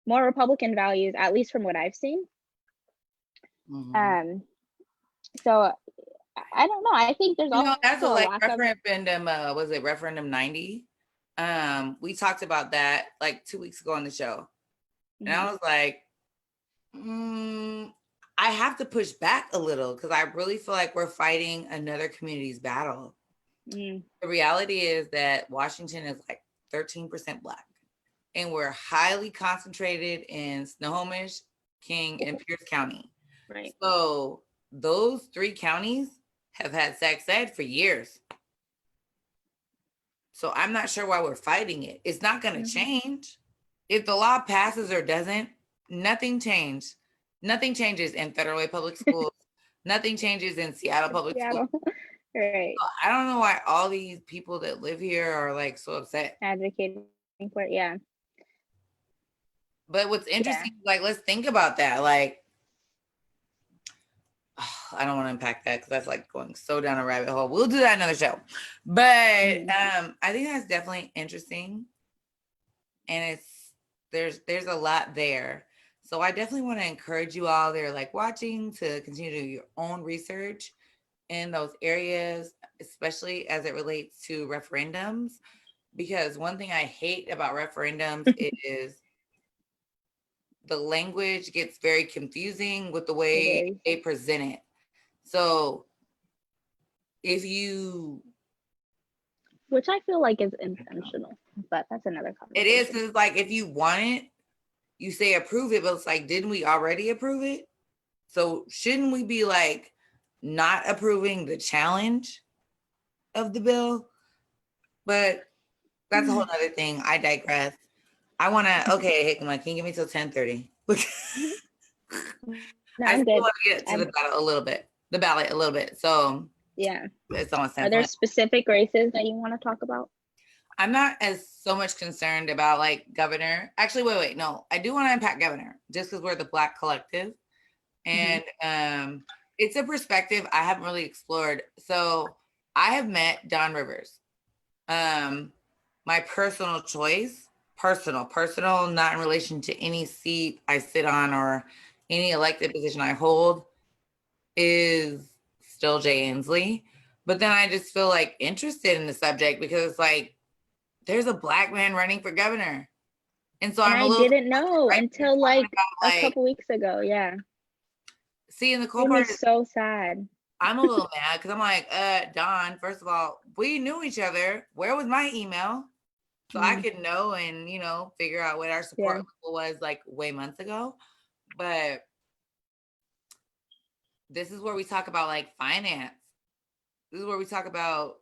more Republican values, at least from what I've seen. So I don't know. I think there's also that's a like lack referendum. Was it referendum 90? We talked about that like 2 weeks ago on the show, and I was like, I have to push back a little because I really feel like we're fighting another community's battle. The reality is that Washington is like 13% Black, and we're highly concentrated in Snohomish, King, and Pierce County. Right. So those 3 counties have had sex ed for years. So I'm not sure why we're fighting it. It's not going to change. If the law passes or doesn't, nothing changes. Nothing changes in Federal Way Public Schools. Nothing changes in Seattle Public Schools. Right. So I don't know why all these people that live here are like so upset. Advocating for it, yeah. But what's interesting, like, let's think about that. Like, I don't want to unpack that because that's like going so down a rabbit hole. We'll do that another show. But I think that's definitely interesting. And there's a lot there. So I definitely want to encourage you all there like watching to continue to do your own research in those areas, especially as it relates to referendums. Because one thing I hate about referendums is the language gets very confusing with the way they present it. So if you, which I feel like is intentional, but that's another conversation. It is, because like if you want it, you say approve it, but it's like, didn't we already approve it? So shouldn't we be like not approving the challenge of the bill? But that's a whole other thing. I digress. I want to, okay, Hikma, can you give me till 10:30? I still want to get to the ballot a little bit. So yeah, it's almost 10. Are there specific races that you want to talk about? I'm not as so much concerned about like governor. Actually, wait, no. I do want to unpack governor just because we're the Black collective. And it's a perspective I haven't really explored. So I have met Don Rivers. My personal choice, personal, not in relation to any seat I sit on or any elected position I hold, is still Jay Inslee. But then I just feel like interested in the subject because it's like, there's a Black man running for governor. And so I didn't know until like a couple weeks ago. Yeah. See, and the cool part is so sad. I'm a little mad because I'm like, Don, first of all, we knew each other. Where was my email? So I could know and, figure out what our support level was like way months ago. But this is where we talk about like finance. This is where we talk about,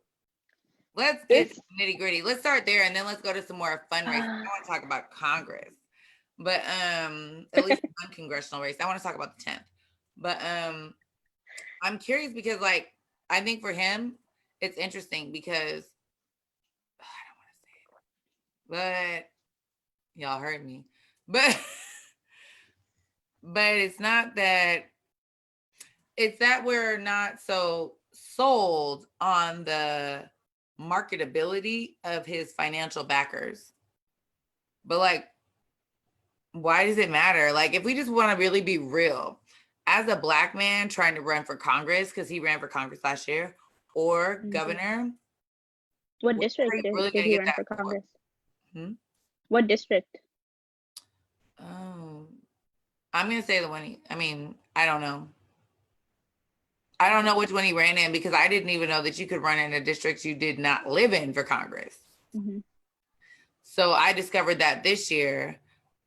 let's get nitty gritty. Let's start there and then let's go to some more fundraising. I want to talk about Congress, but at least one congressional race. I want to talk about the 10th. But I'm curious because like, I think for him, it's interesting because I don't want to say it, but y'all heard me. But it's not that, it's that we're not so sold on the marketability of his financial backers. But like, why does it matter? Like, if we just want to really be real, as a Black man trying to run for Congress, because he ran for Congress last year, or governor. What district did he run for Congress? What district? Oh, I'm going to say the one I don't know. I don't know which one he ran in because I didn't even know that you could run in a district you did not live in for Congress. So I discovered that this year.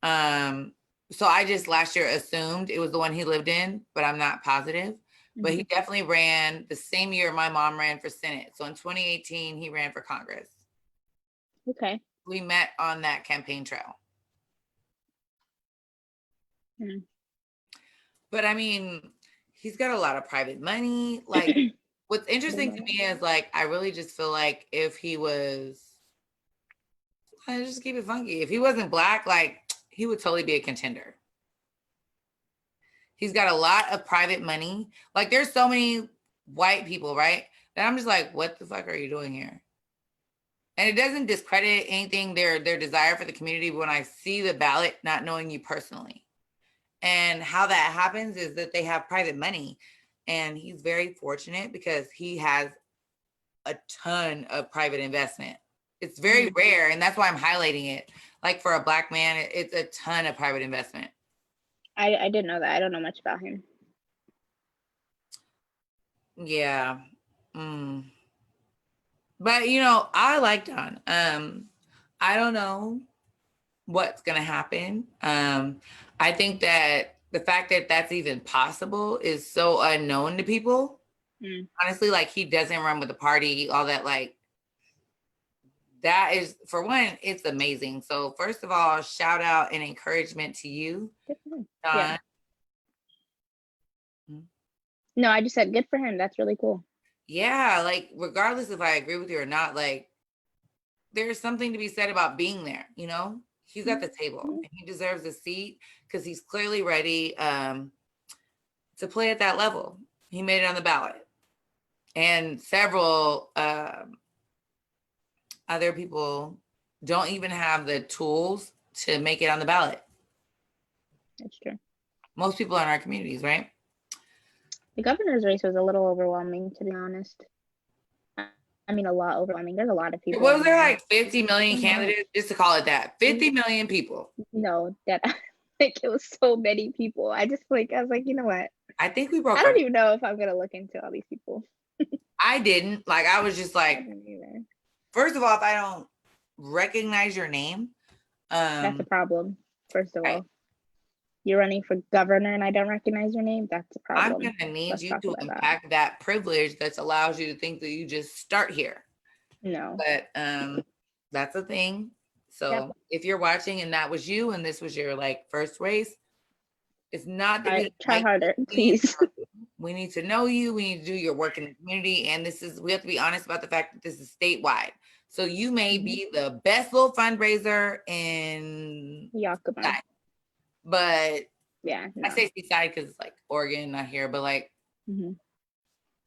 So I just last year assumed it was the one he lived in, but I'm not positive. But he definitely ran the same year my mom ran for Senate. So in 2018, he ran for Congress. Okay. We met on that campaign trail. But I mean, he's got a lot of private money. Like, what's interesting to me is like, I really just feel like if he was, I just keep it funky. If he wasn't Black, like, he would totally be a contender. He's got a lot of private money. Like, there's so many white people, right? That I'm just like, what the fuck are you doing here? And it doesn't discredit anything, their desire for the community. But when I see the ballot, not knowing you personally, and how that happens is that they have private money, and he's very fortunate because he has a ton of private investment. It's very rare, and that's why I'm highlighting it. Like, for a Black man, it's a ton of private investment. I didn't know that. I don't know much about him. Yeah. But I like Don. I don't know what's gonna happen. I think that the fact that that's even possible is so unknown to people. Honestly, like, he doesn't run with the party, all that, like, that is, for one, it's amazing. So first of all, shout out and encouragement to you, Don. Yeah. No, I just said good for him. That's really cool. Yeah, like, regardless if I agree with you or not, like, there's something to be said about being there, He's at the table and he deserves a seat because he's clearly ready to play at that level. He made it on the ballot. And several other people don't even have the tools to make it on the ballot. That's true. Most people in our communities, right? The governor's race was a little overwhelming, to be honest. I mean, a lot overwhelming. There's a lot of people. Was there like 50 million candidates? Just to call it that. 50 million people. No, that like it was so many people. I was like, you know what? I think we broke. I don't even know if I'm gonna look into all these people. I didn't. Like, I was just like, first of all, if I don't recognize your name, that's a problem. First of all, you're running for governor and I don't recognize your name. That's a problem. I'm gonna need you to impact that privilege that allows you to think that you just start here. No, but that's a thing. So if you're watching and that was you and this was your like first race, it's not that we try harder, please. We need to know you. We need to do your work in the community, and we have to be honest about the fact that this is statewide. So you may be the best little fundraiser in Yakima. But yeah, I say seaside because it's like Oregon, not here, but like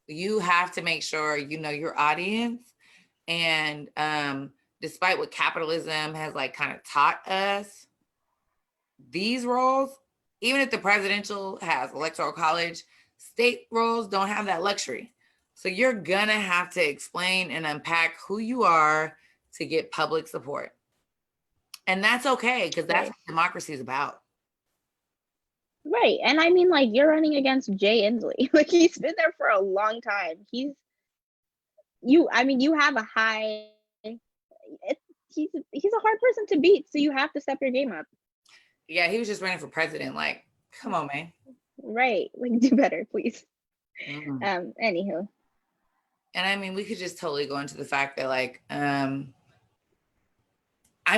you have to make sure you know your audience. And despite what capitalism has like kind of taught us, these roles, even if the presidential has electoral college, state roles don't have that luxury. So you're gonna have to explain and unpack who you are to get public support. And that's okay, because that's what democracy is about. Right. And I mean, like, you're running against Jay Inslee. Like, he's been there for a long time. You have a high, he's a hard person to beat, so you have to step your game up. Yeah, he was just running for president. Like, come on, man. Right. Like, do better, please. Mm. Anywho. And I mean, we could just totally go into the fact that, like, I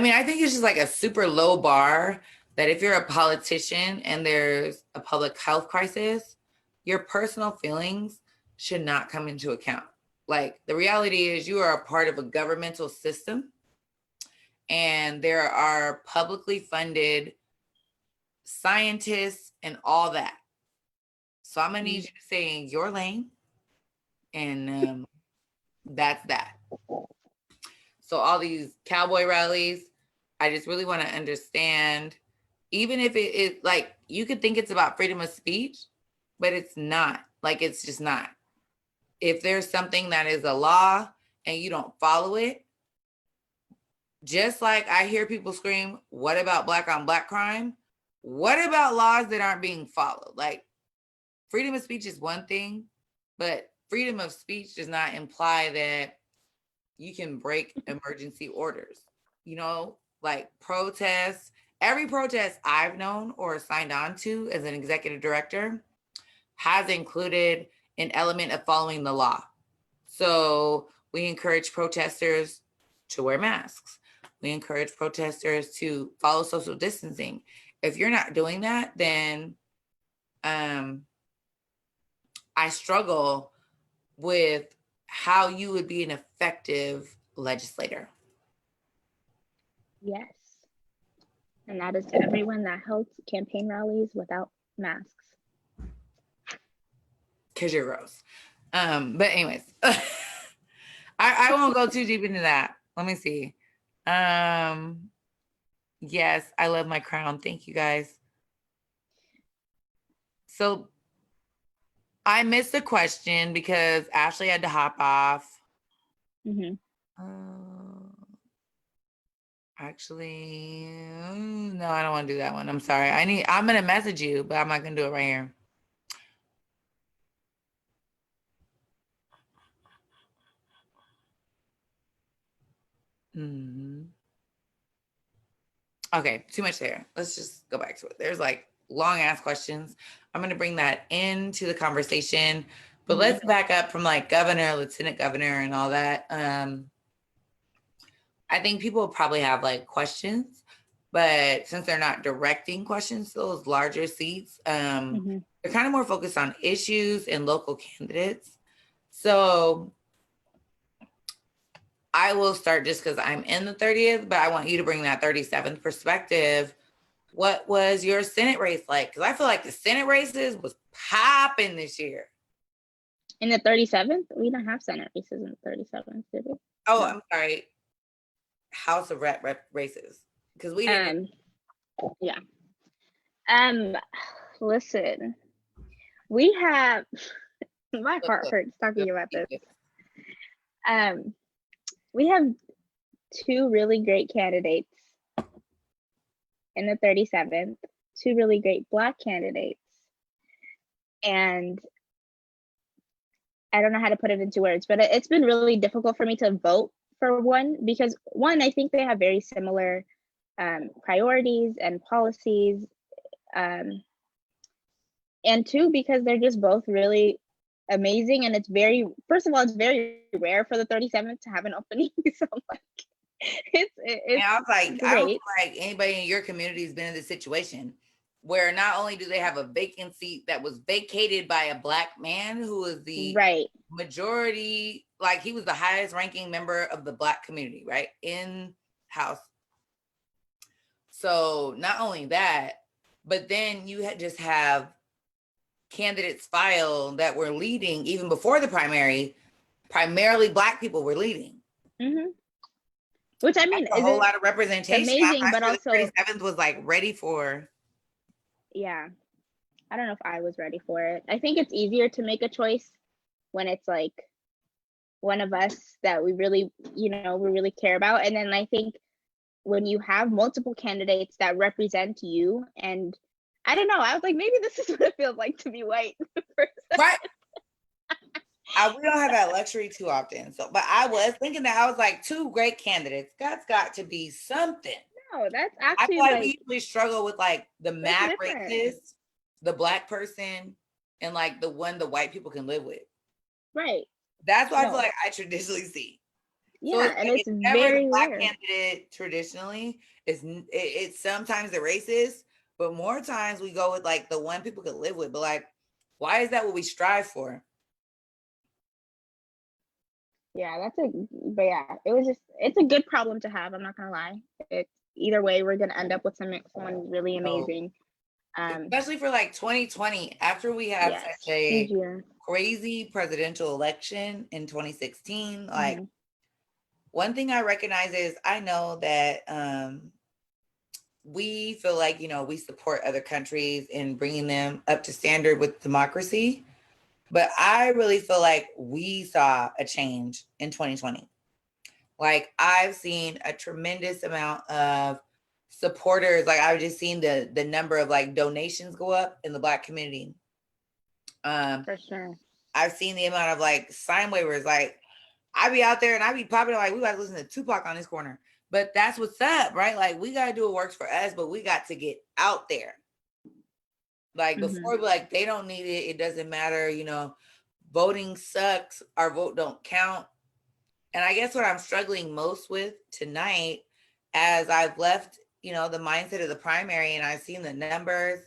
mean, I think it's just like a super low bar that if you're a politician and there's a public health crisis, your personal feelings should not come into account. Like, the reality is you are a part of a governmental system, and there are publicly funded scientists and all that. So I'm gonna need you to stay in your lane, and that's that. So all these cowboy rallies, I just really want to understand, even if it is like, you could think it's about freedom of speech, but it's not. Like, it's just not. If there's something that is a law and you don't follow it, just like I hear people scream, what about black on black crime? What about laws that aren't being followed? Like, freedom of speech is one thing, but freedom of speech does not imply that you can break emergency orders. You know, like protests, every protest I've known or signed on to as an executive director has included an element of following the law. So we encourage protesters to wear masks. We encourage protesters to follow social distancing. If you're not doing that, then I struggle with how you would be an effective legislator. Yes. And that is to everyone that held campaign rallies without masks. Because you're gross. But anyways, I won't go too deep into that. Let me see. Yes, I love my crown. Thank you, guys. So I missed a question because Ashley had to hop off. Actually, no, I don't want to do that one. I'm sorry. I'm going to message you, but I'm not going to do it right here. Okay, too much there. Let's just go back to it. There's like long ass questions. I'm going to bring that into the conversation, but let's back up from like governor, lieutenant governor, and all that. I think people probably have like questions, but since they're not directing questions to those larger seats, they're kind of more focused on issues and local candidates. So I will start just because I'm in the 30th, but I want you to bring that 37th perspective. What was your Senate race like? Because I feel like the Senate races was popping this year. In the 37th? We don't have Senate races in the 37th, did we? Oh, no. I'm sorry. House of Rep races. Because we didn't. Yeah. Listen, we have, my heart hurts talking about this. We have two really great candidates in the 37th, two really great Black candidates. And I don't know how to put it into words, but it's been really difficult for me to vote for one because one, I think they have very similar priorities and policies. And two, because they're just both really amazing. And it's very, first of all, it's very rare for the 37th to have an opening. So I'm like, it's I was like, great. I don't feel like anybody in your community has been in this situation where not only do they have a vacancy that was vacated by a Black man who was the majority, like he was the highest ranking member of the Black community, right, in House. So not only that, but then you just have candidates file that were leading even before the primary. Primarily Black people were leading. Which I mean, that's a whole lot of representation. Amazing, but also the 37th was like ready for. Yeah, I don't know if I was ready for it. I think it's easier to make a choice when it's like one of us that we really, we really care about. And then I think when you have multiple candidates that represent you and I don't know. I was like, maybe this is what it feels like to be white. Right. We don't have that luxury too often. So, but I was thinking that I was like, two great candidates. That's got to be something. No, that's I actually feel like like we usually struggle with like the mad different. racist, the Black person, and like the one the white people can live with. Right. That's what I feel like I traditionally see. Yeah, So and like, it's never very the Black rare. candidate traditionally. It's sometimes the racist, but more times we go with like the one people can live with. But like, why is that what we strive for? Yeah, but yeah, it's a good problem to have. I'm not gonna lie. It's either way, we're gonna end up with someone really amazing. Especially for like 2020, after we had such a crazy presidential election in 2016. Like, one thing I recognize is I know that we feel like, we support other countries in bringing them up to standard with democracy. But I really feel like we saw a change in 2020. Like, I've seen a tremendous amount of supporters. Like, I've just seen the number of like donations go up in the Black community. For sure. I've seen the amount of like sign waivers. Like, I be out there and I be popping like, we got to listen to Tupac on this corner. But that's what's up, right? Like, we got to do what works for us, but we got to get out there. Like, before, like, they don't need it. It doesn't matter. Voting sucks. Our vote don't count. And I guess what I'm struggling most with tonight, as I've left, the mindset of the primary and I've seen the numbers,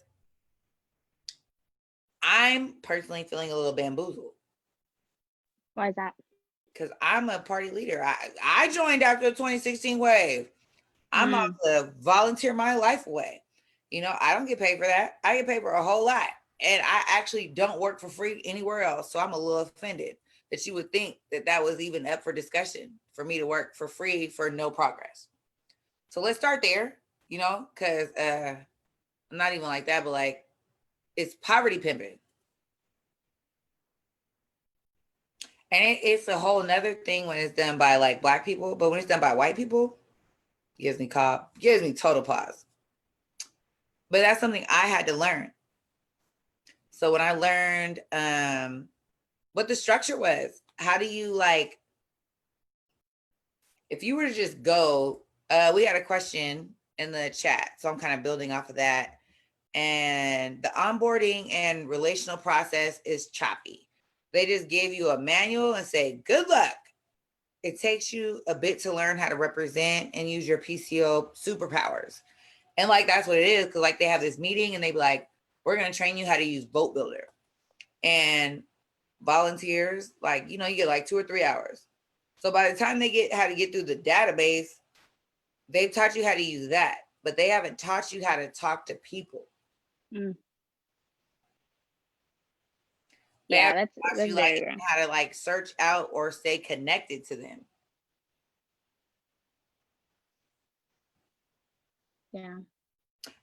I'm personally feeling a little bamboozled. Why is that? Because I'm a party leader. I joined after the 2016 wave. I'm about to volunteer my life away. I don't get paid for that. I get paid for a whole lot. And I actually don't work for free anywhere else. So I'm a little offended that you would think that was even up for discussion for me to work for free for no progress. So let's start there, because I'm not even like that, but like, it's poverty pimping. And it's a whole nother thing when it's done by like Black people, but when it's done by white people, gives me total pause. But that's something I had to learn. So when I learned what the structure was, how do you like, if you were to just go, we had a question in the chat, so I'm kind of building off of that. And the onboarding and relational process is choppy. They just gave you a manual and say, good luck. It takes you a bit to learn how to represent and use your PCO superpowers. And like, that's what it is. Cause like they have this meeting and they be like, we're going to train you how to use Vote Builder. And volunteers, like, you get like 2 or 3 hours. So by the time they get how to get through the database, they've taught you how to use that, but they haven't taught you how to talk to people. Yeah, that's you like how to like search out or stay connected to them. Yeah.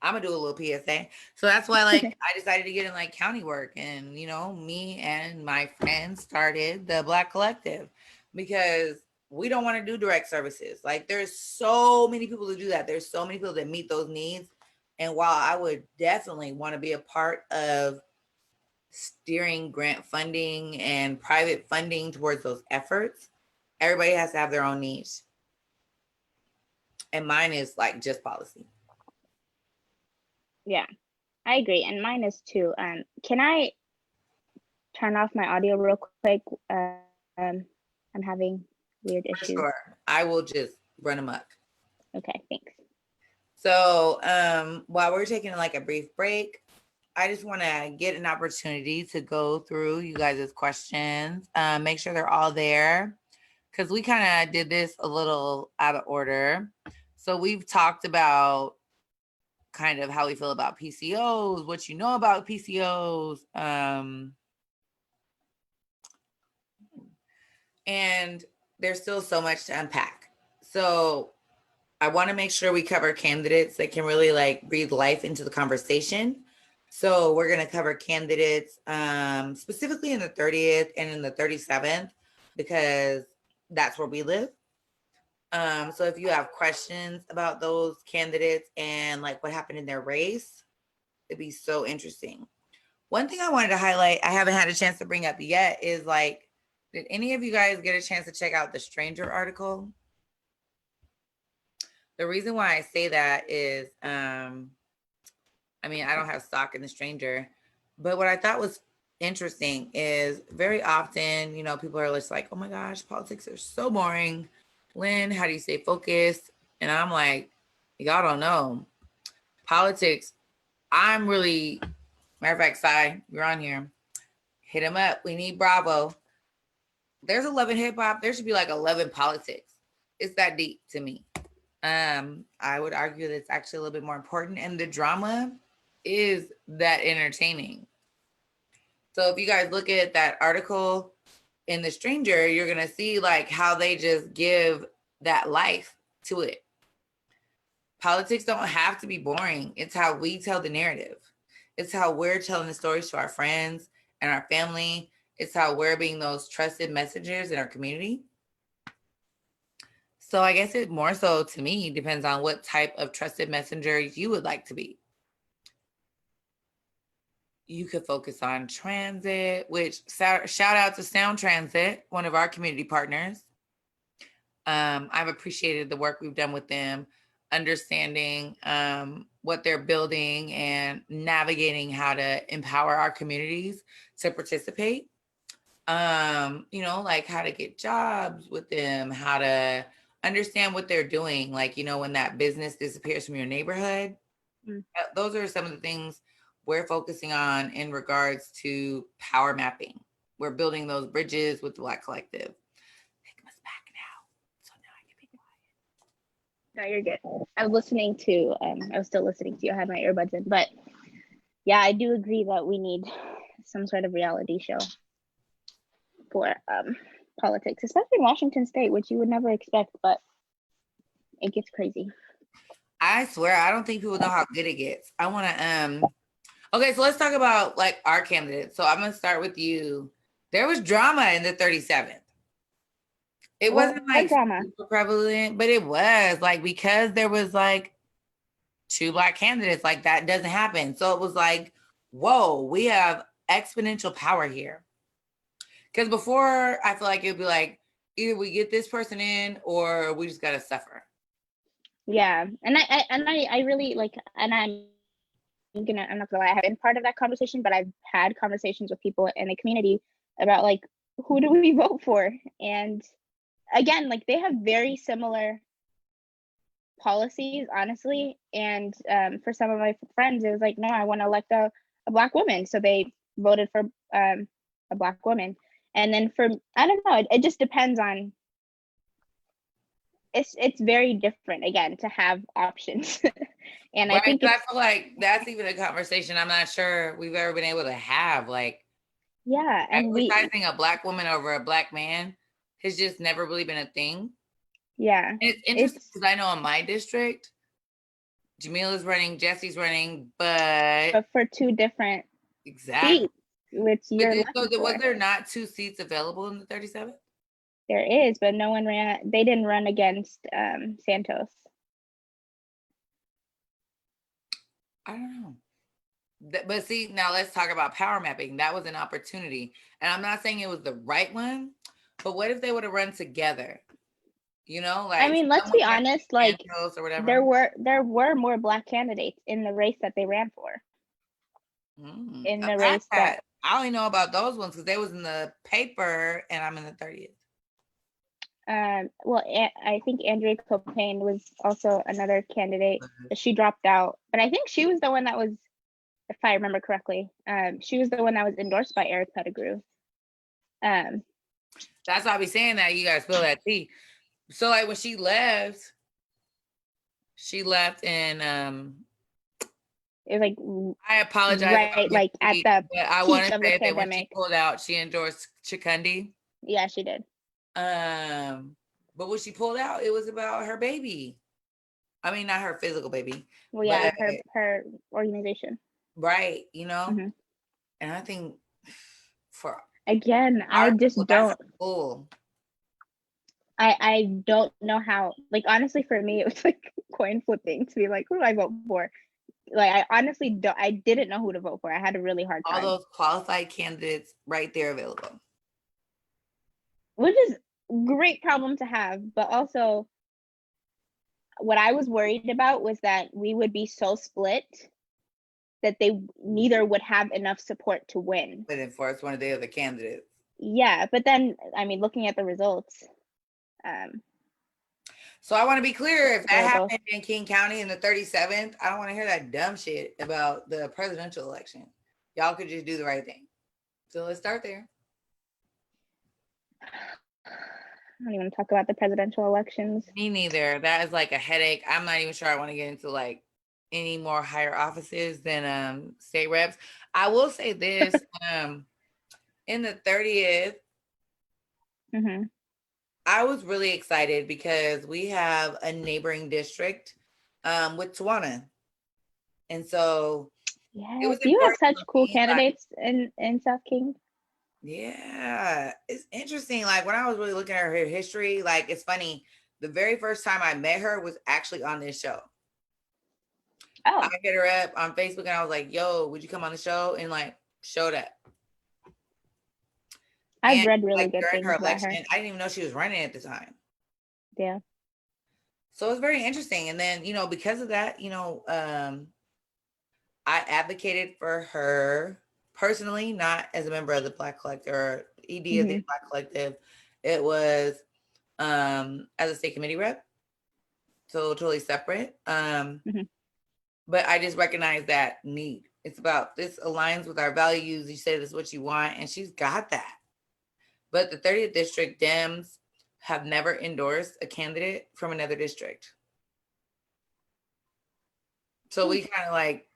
I'm gonna do a little PSA. So that's why like I decided to get in like county work, and me and my friends started the Black Collective because we don't want to do direct services. Like, there's so many people who do that. There's so many people that meet those needs. And while I would definitely want to be a part of steering grant funding and private funding towards those efforts, everybody has to have their own needs. And mine is like just policy. Yeah, I agree. And mine is too. Can I turn off my audio real quick? I'm having weird issues. Sure. I will just run amok. Okay, thanks. So while we're taking like a brief break, I just want to get an opportunity to go through you guys' questions. Make sure they're all there, because we kind of did this a little out of order. So we've talked about kind of how we feel about PCOs, what you know about PCOs, and there's still so much to unpack. So I want to make sure we cover candidates that can really like breathe life into the conversation. So we're going to cover candidates specifically in the 30th and in the 37th, because that's where we live. So if you have questions about those candidates and like what happened in their race, to be so interesting. One thing I wanted to highlight, I haven't had a chance to bring up yet, is like, did any of you guys get a chance to check out the Stranger article? The reason why I say that is, I mean, I don't have stock in the Stranger, but what I thought was interesting is very often, you know, people are just like, oh my gosh, politics are so boring. Lynn, how do you stay focused? And I'm like, y'all don't know. Politics, I'm really, matter of fact, Sai, you're on here. Hit him up. We need Bravo. There's 11 hip hop. There should be like 11 politics. It's that deep to me. I would argue that it's actually a little bit more important, and the drama is that entertaining. So if you guys look at that article in The Stranger, you're gonna see like how they just give that life to it. Politics don't have to be boring. It's how we tell the narrative. It's how we're telling the stories to our friends and our family. It's how we're being those trusted messengers in our community. So I guess it more so to me depends on what type of trusted messenger you would like to be. You could focus on transit, which shout out to Sound Transit, one of our community partners. I've appreciated the work we've done with them, understanding what they're building and navigating how to empower our communities to participate. You know, like how to get jobs with them, how to understand what they're doing. Like, you know, when that business disappears from your neighborhood, those are some of the things we're focusing on in regards to power mapping. We're building those bridges with the Black Collective. Hikma's back now, so now I can be quiet. No, you're good. I was listening to, I was still listening to you. I had my earbuds in, but yeah, I do agree that we need some sort of reality show for politics, especially in Washington State, which you would never expect, but it gets crazy. I swear, I don't think people know how good it gets. I want to, okay, so let's talk about like our candidates. So I'm going to start with you. There was drama in the 37th. It wasn't like super prevalent, but it was like, because there was like 2 Black candidates, like that doesn't happen. So it was like, whoa, we have exponential power here. Because before, I feel like it'd be like, either we get this person in or we just got to suffer. Yeah. And I really like, and I'm not gonna lie, I haven't been part of that conversation, but I've had conversations with people in the community about like, who do we vote for? And again, like they have very similar policies, honestly. And for some of my friends, it was like, no, I want to elect a Black woman. So they voted for a Black woman. And then for, I don't know, it just depends on, it's very different, again, to have options. And right, I think I feel like that's even a conversation I'm not sure we've ever been able to have. Like, yeah, and advertising a Black woman over a Black man has just never really been a thing. Yeah. And it's interesting because I know in my district, Jamila's running, Jesse's running, but for 2 different seats, which you're was there not 2 seats available in the 37th? There is, but no one ran. They didn't run against Santos. I don't know. But see, now let's talk about power mapping. That was an opportunity. And I'm not saying it was the right one, but what if they would have run together? You know, like, I mean, let's be honest, like or whatever. there were more Black candidates in the race that they ran for. In the race that I only know about those ones because they was in the paper and I'm in the 30th. Well, I think Andrea Copain was also another candidate. She dropped out, but I think she was the one that was, if I remember correctly, she was the one that was endorsed by Eric Pettigrew. That's why I be saying that. You guys feel that tea. So like when she left and it was like, I apologize. Right, like at the but I want to say that when she pulled out, she endorsed Chikundi. Yeah, she did. But when she pulled out, it was about her baby. I mean, not her physical baby. Well, yeah, her organization. Right, you know? Mm-hmm. And I think I just don't. Cool. I don't know how, like, honestly, for me, it was like coin flipping to be like, who do I vote for? like, I honestly didn't know who to vote for. I had a really hard All time. those qualified candidates right there available. Which is great problem to have, but also what I was worried about was that we would be so split that they neither would have enough support to win. But enforce one of the other candidates. Yeah, but then, I mean, looking at the results. So I want to be clear, if that happened in King County in the 37th, I don't want to hear that dumb shit about the presidential election. Y'all could just do the right thing. So let's start there. I don't even talk about the presidential elections. Me neither. That is like a headache. I'm not even sure I want to get into like any more higher offices than state reps. I will say this, in the 30th, I was really excited because we have a neighboring district with Tawana. And so yeah, you have such cool candidates in South King. Yeah, it's interesting. Like when I was really looking at her history, like it's funny. The very first time I met her was actually on this show. Oh. I hit her up on Facebook and I was like, yo, would you come on the show? And like showed up. I've read really good things her about election, her. I didn't even know she was running at the time. Yeah. So it's very interesting. And then, because of that, I advocated for her personally, not as a member of the Black Collective or ED of the Black Collective. It was as a state committee rep. So totally separate. But I just recognize that need. It's about, this aligns with our values. You say this is what you want, and she's got that. But the 30th district Dems have never endorsed a candidate from another district. So we kind of like,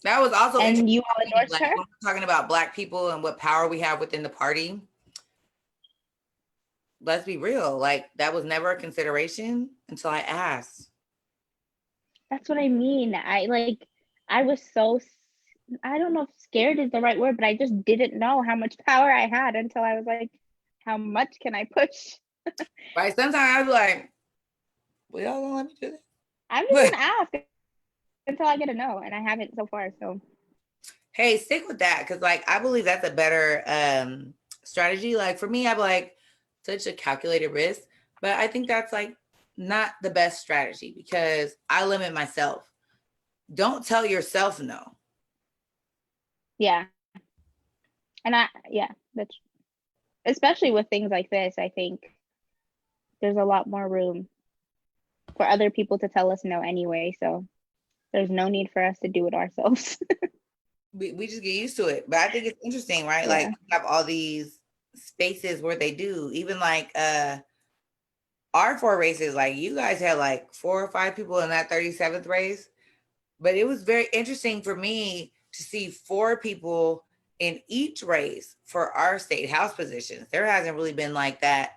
that was also and you all endorsed her? When we're talking about Black people and what power we have within the party. Let's be real. Like that was never a consideration until I asked. That's what I mean. I was so, I don't know if scared is the right word, but I just didn't know how much power I had until I was like, how much can I push? Right. Sometimes I was like, well, y'all gonna let me do this? I'm just gonna ask until I get a no, and I haven't so far. So hey, stick with that, because like I believe that's a better strategy. Like for me, I'm like such a calculated risk, but I think that's like not the best strategy because I limit myself. Don't tell yourself no. Yeah. And that's especially with things like this, I think there's a lot more room for other people to tell us no anyway. So there's no need for us to do it ourselves. we just get used to it. But I think it's interesting, right? Yeah. Like we have all these spaces where they do, even like our 4 races, like you guys had like 4 or 5 people in that 37th race. But it was very interesting for me to see 4 people in each race for our state house positions. There hasn't really been like that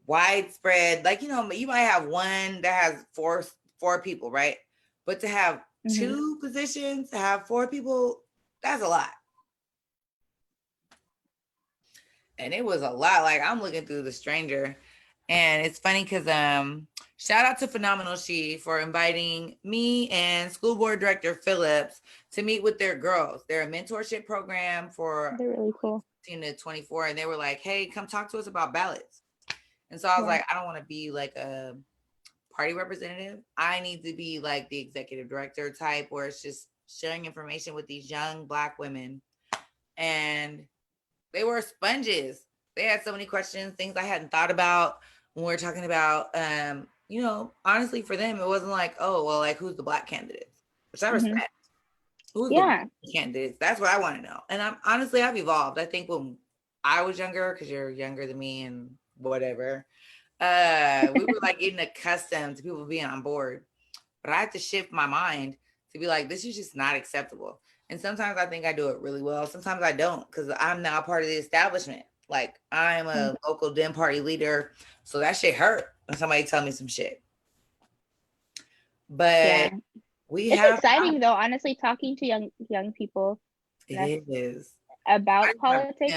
widespread, like, you might have one that has four people, right? But to have 2 positions, to have 4 people, that's a lot. And it was a lot. Like I'm looking through the stranger, and it's funny because shout out to Phenomenal She for inviting me and school board director Phillips to meet with their girls. They're a mentorship program for, they're really cool, 16 to 24, and they were like, hey, come talk to us about ballots. And so I was like, I don't want to be like a party representative. I need to be like the executive director type, where it's just sharing information with these young Black women. And they were sponges. They had so many questions, things I hadn't thought about when we were talking about, honestly, for them, it wasn't like, oh, well, like, who's the Black candidates? Which I respect. Who's the Black candidates? That's what I want to know. And I've evolved. I think when I was younger, because you're younger than me and whatever, we were like getting accustomed to people being on board. But I had to shift my mind to be like, this is just not acceptable. And sometimes I think I do it really well. Sometimes I don't, because I'm now part of the establishment. Like I'm a local Dem party leader. So that shit hurt when somebody tell me some shit. But it's exciting though, honestly, talking to young people. It is. About politics.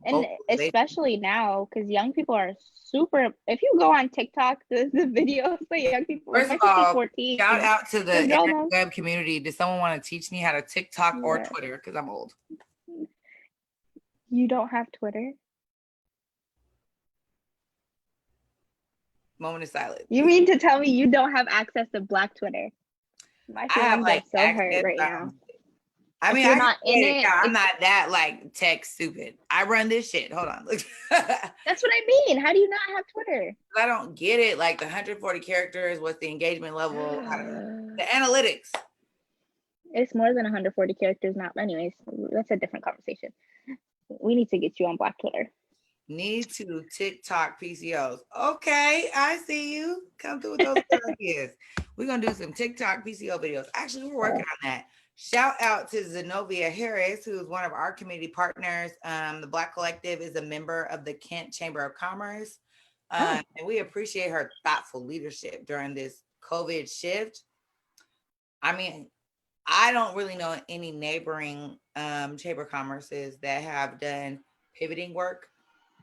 And especially now, because young people are super. If you go on TikTok, the videos that young people, First of all, 14, shout out to the internet web community. Does someone want to teach me how to TikTok or Twitter? Because I'm old. You don't have Twitter? Moment of silence. You mean to tell me you don't have access to Black Twitter? My feelings are so hurt right now. I mean, I'm not that like tech stupid. I run this shit. Hold on. That's what I mean. How do you not have Twitter? I don't get it. Like the 140 characters, what's the engagement level? The analytics. It's more than 140 characters now. Anyways, that's a different conversation. We need to get you on Black Twitter. Need to TikTok PCOs. Okay, I see you. Come through with those ideas. We're gonna do some TikTok PCO videos. Actually, we're working on that. Shout out to Zenobia Harris, who is one of our community partners. The Black Collective is a member of the Kent Chamber of Commerce. And we appreciate her thoughtful leadership during this COVID shift. I mean, I don't really know any neighboring Chamber of Commerces that have done pivoting work.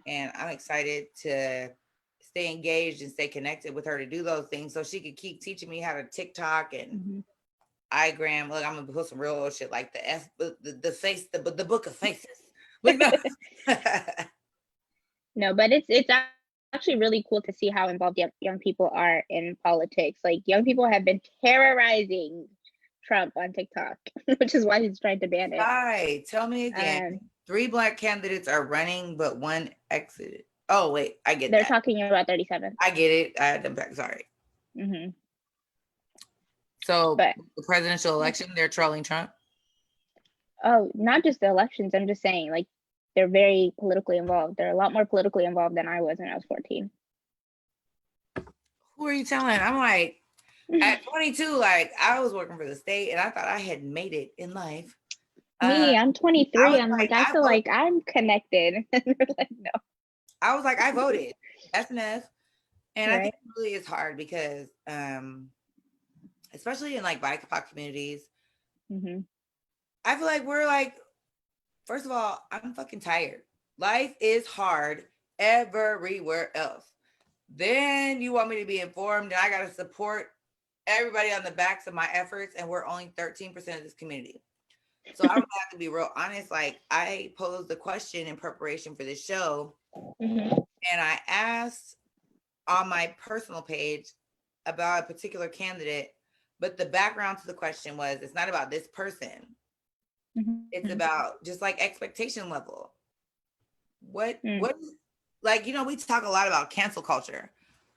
And I'm excited to stay engaged and stay connected with her to do those things so she could keep teaching me how to TikTok and iGram. Look, I'm gonna put some real old shit like the face, the book of faces. Look, no, but it's actually really cool to see how involved young people are in politics. Like young people have been terrorizing Trump on TikTok, which is why he's trying to ban it. Right. Tell me again. 3 Black candidates are running, but 1 exited. Oh, wait, I get They're talking about 37. I get it. I had them back. Sorry. So the presidential election, they're trolling Trump? Oh, not just the elections. I'm just saying, like, they're very politically involved. They're a lot more politically involved than I was when I was 14. Who are you telling? I'm like, at 22, like, I was working for the state, and I thought I had made it in life. Me, I'm 23. I'm like, I feel like I'm connected. Like, no. I was like, I voted. That's enough. And I think it really is hard because, especially in like BIPOC communities, I feel like we're like, first of all, I'm fucking tired. Life is hard everywhere else. Then you want me to be informed and I got to support everybody on the backs of my efforts. And we're only 13% of this community. So I'm gonna have to be real honest. Like I posed a question in preparation for this show, and I asked on my personal page about a particular candidate, but the background to the question was it's not about this person. It's about just like expectation level. What like, you know, we talk a lot about cancel culture,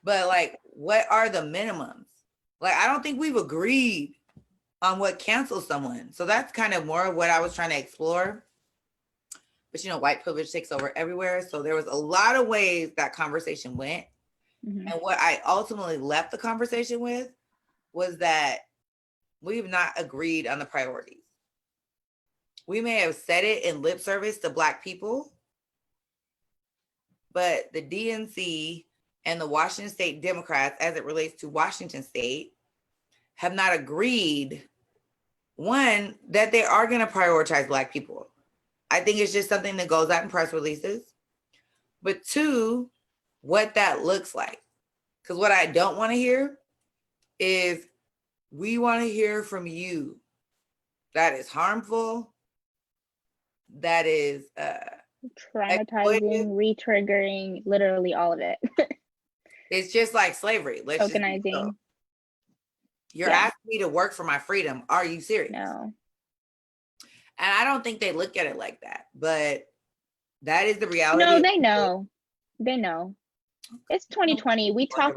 but like what are the minimums? Like I don't think we've agreed on what cancels someone. So that's kind of more of what I was trying to explore. But you know, white privilege takes over everywhere. So there was a lot of ways that conversation went. And what I ultimately left the conversation with was that we've not agreed on the priorities. We may have said it in lip service to Black people, but the DNC and the Washington State Democrats, as it relates to Washington State, have not agreed, one, that they are going to prioritize Black people. I think it's just something that goes out in press releases. But two, what that looks like. Because what I don't want to hear is we want to hear from you. That is harmful. That is traumatizing, re-triggering, literally all of it. It's just like slavery. Tokenizing. You're asking me to work for my freedom. Are you serious? No. And I don't think they look at it like that, but that is the reality. No, they know. They know. It's 2020. We talk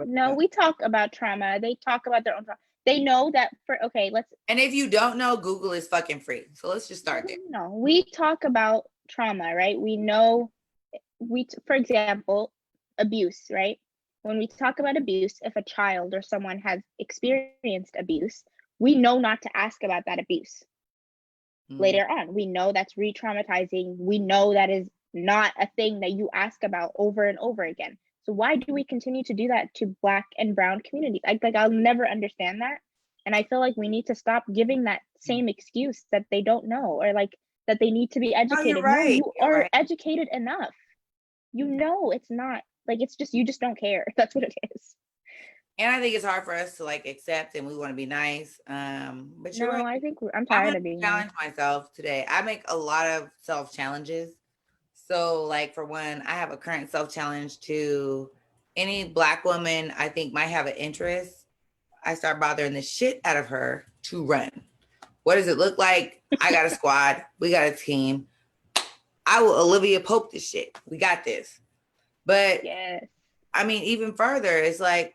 about trauma. They talk about their own trauma. They know that and if you don't know, Google is fucking free. So let's just start there. No, we talk about trauma, right? We know for example, abuse, right? When we talk about abuse, if a child or someone has experienced abuse, we know not to ask about that abuse later on. We know that's re-traumatizing. We know that is not a thing that you ask about over and over again. So why do we continue to do that to Black and brown communities? I'll never understand that. And I feel like we need to stop giving that same excuse that they don't know, or like that they need to be educated. No, you are educated enough. You know, it's not like, it's just, you just don't care. That's what it is. And I think it's hard for us to like accept, and we want to be nice. But you're right. I think I'm tired of being challenge myself today. I make a lot of self challenges. So, like for one, I have a current self challenge to any Black woman I think might have an interest. I start bothering the shit out of her to run. What does it look like? I got a squad. We got a team. I will Olivia Pope this shit. We got this. But yes. I mean, even further, it's like,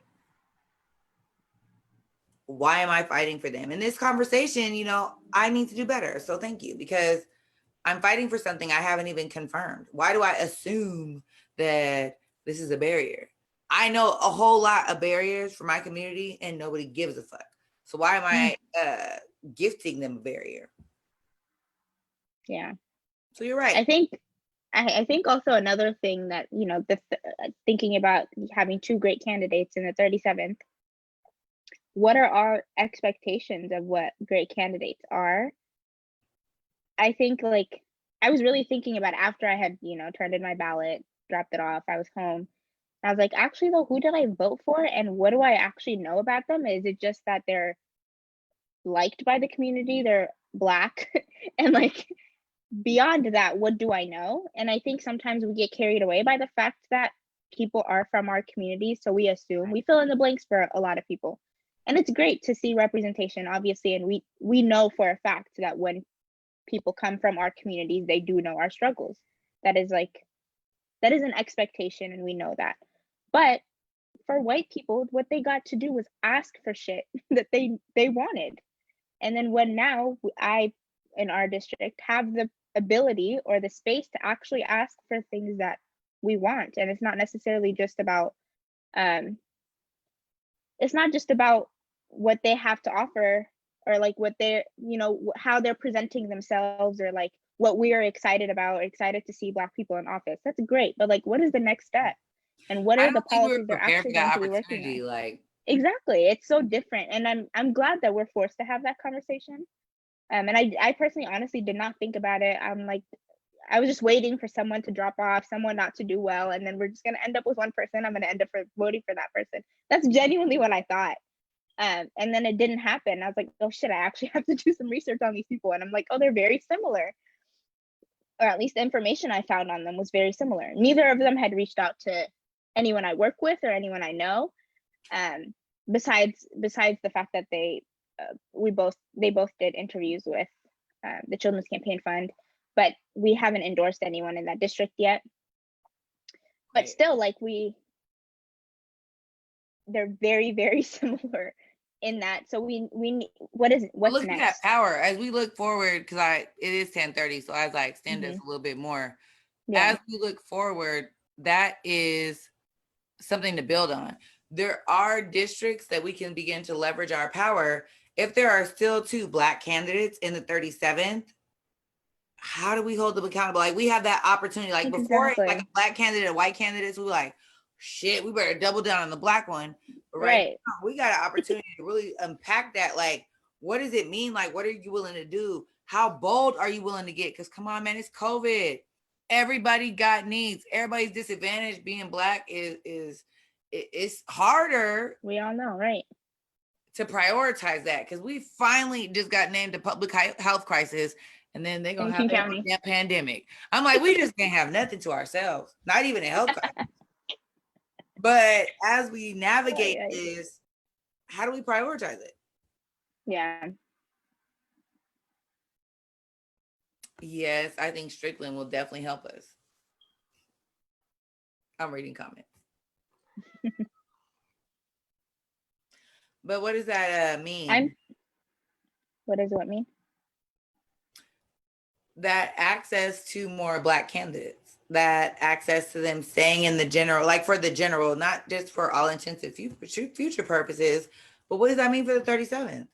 why am I fighting for them? In this conversation, you know, I need to do better. So thank you, because I'm fighting for something I haven't even confirmed. Why do I assume that this is a barrier? I know a whole lot of barriers for my community and nobody gives a fuck. So why am I gifting them a barrier? Yeah. So you're right. I think also another thing that, you know, thinking about having two great candidates in the 37th, what are our expectations of what great candidates are? I think, like, I was really thinking about after I had, you know, turned in my ballot, dropped it off, I was home. I was like, actually, though, who did I vote for? And what do I actually know about them? Is it just that they're liked by the community, they're Black, and like, beyond that, what do I know? And I think sometimes we get carried away by the fact that people are from our community. So we assume, we fill in the blanks for a lot of people. And it's great to see representation, obviously. And we know for a fact that when people come from our communities, they do know our struggles. That is an expectation, and we know that. But for white people, what they got to do was ask for shit that they wanted. And then when now I, in our district, have the ability or the space to actually ask for things that we want. And it's not necessarily just about, it's not just about what they have to offer, or like what they're, you know, how they're presenting themselves, or like what we are excited about, excited to see Black people in office. That's great. But like, what is the next step? And what are the policies they're actually going to be working on? Like, exactly. It's so different. And I'm glad that we're forced to have that conversation. And I personally, honestly, did not think about it. I'm like, I was just waiting for someone to drop off, someone not to do well, and then we're just going to end up with one person. I'm going to end up voting for that person. That's genuinely what I thought. And then it didn't happen. I was like, oh shit, I actually have to do some research on these people. And I'm like, oh, they're very similar. Or at least the information I found on them was very similar. Neither of them had reached out to anyone I work with or anyone I know. Besides the fact that they both did interviews with the Children's Campaign Fund, but we haven't endorsed anyone in that district yet. But still, like, they're very, very similar in that. So what's looking next? at power as we look forward, because it is 10:30, so as I extend this a little bit more, as we look forward, that is something to build on. There are districts that we can begin to leverage our power. If there are still two Black candidates in the 37th, how do we hold them accountable? Like, we have that opportunity. Like, before, like a Black candidate, a white candidate, we were like, shit, we better double down on the Black one. But right now, we got an opportunity to really unpack that. Like, what does it mean? Like, what are you willing to do? How bold are you willing to get? Because come on, man, it's COVID. Everybody got needs. Everybody's disadvantaged. Being Black is it's harder. We all know, right? To prioritize that, because we finally just got named a public health crisis, and then they're gonna have that pandemic. I'm like, we just can't have nothing to ourselves, not even a health crisis. But as we navigate this, how do we prioritize it? Yeah. Yes, I think Strickland will definitely help us. I'm reading comments. But what does that mean? What does what mean? That access to more Black candidates, that access to them staying in the general, like for the general, not just for all intents and future purposes, but what does that mean for the 37th?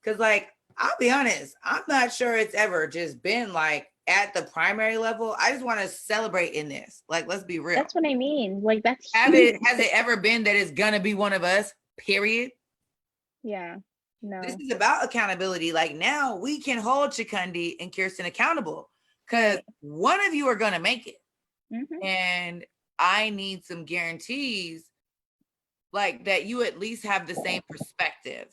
Because, like, I'll be honest, I'm not sure it's ever just been like at the primary level. I just want to celebrate in this. Like, let's be real. That's what I mean. Like, that's has it ever been that it's gonna be one of us, period? Yeah. No. This is about accountability. Like, now we can hold Chikundi and Kirsten accountable. because one of you are going to make it. Mm-hmm. And I need some guarantees like that you at least have the same perspective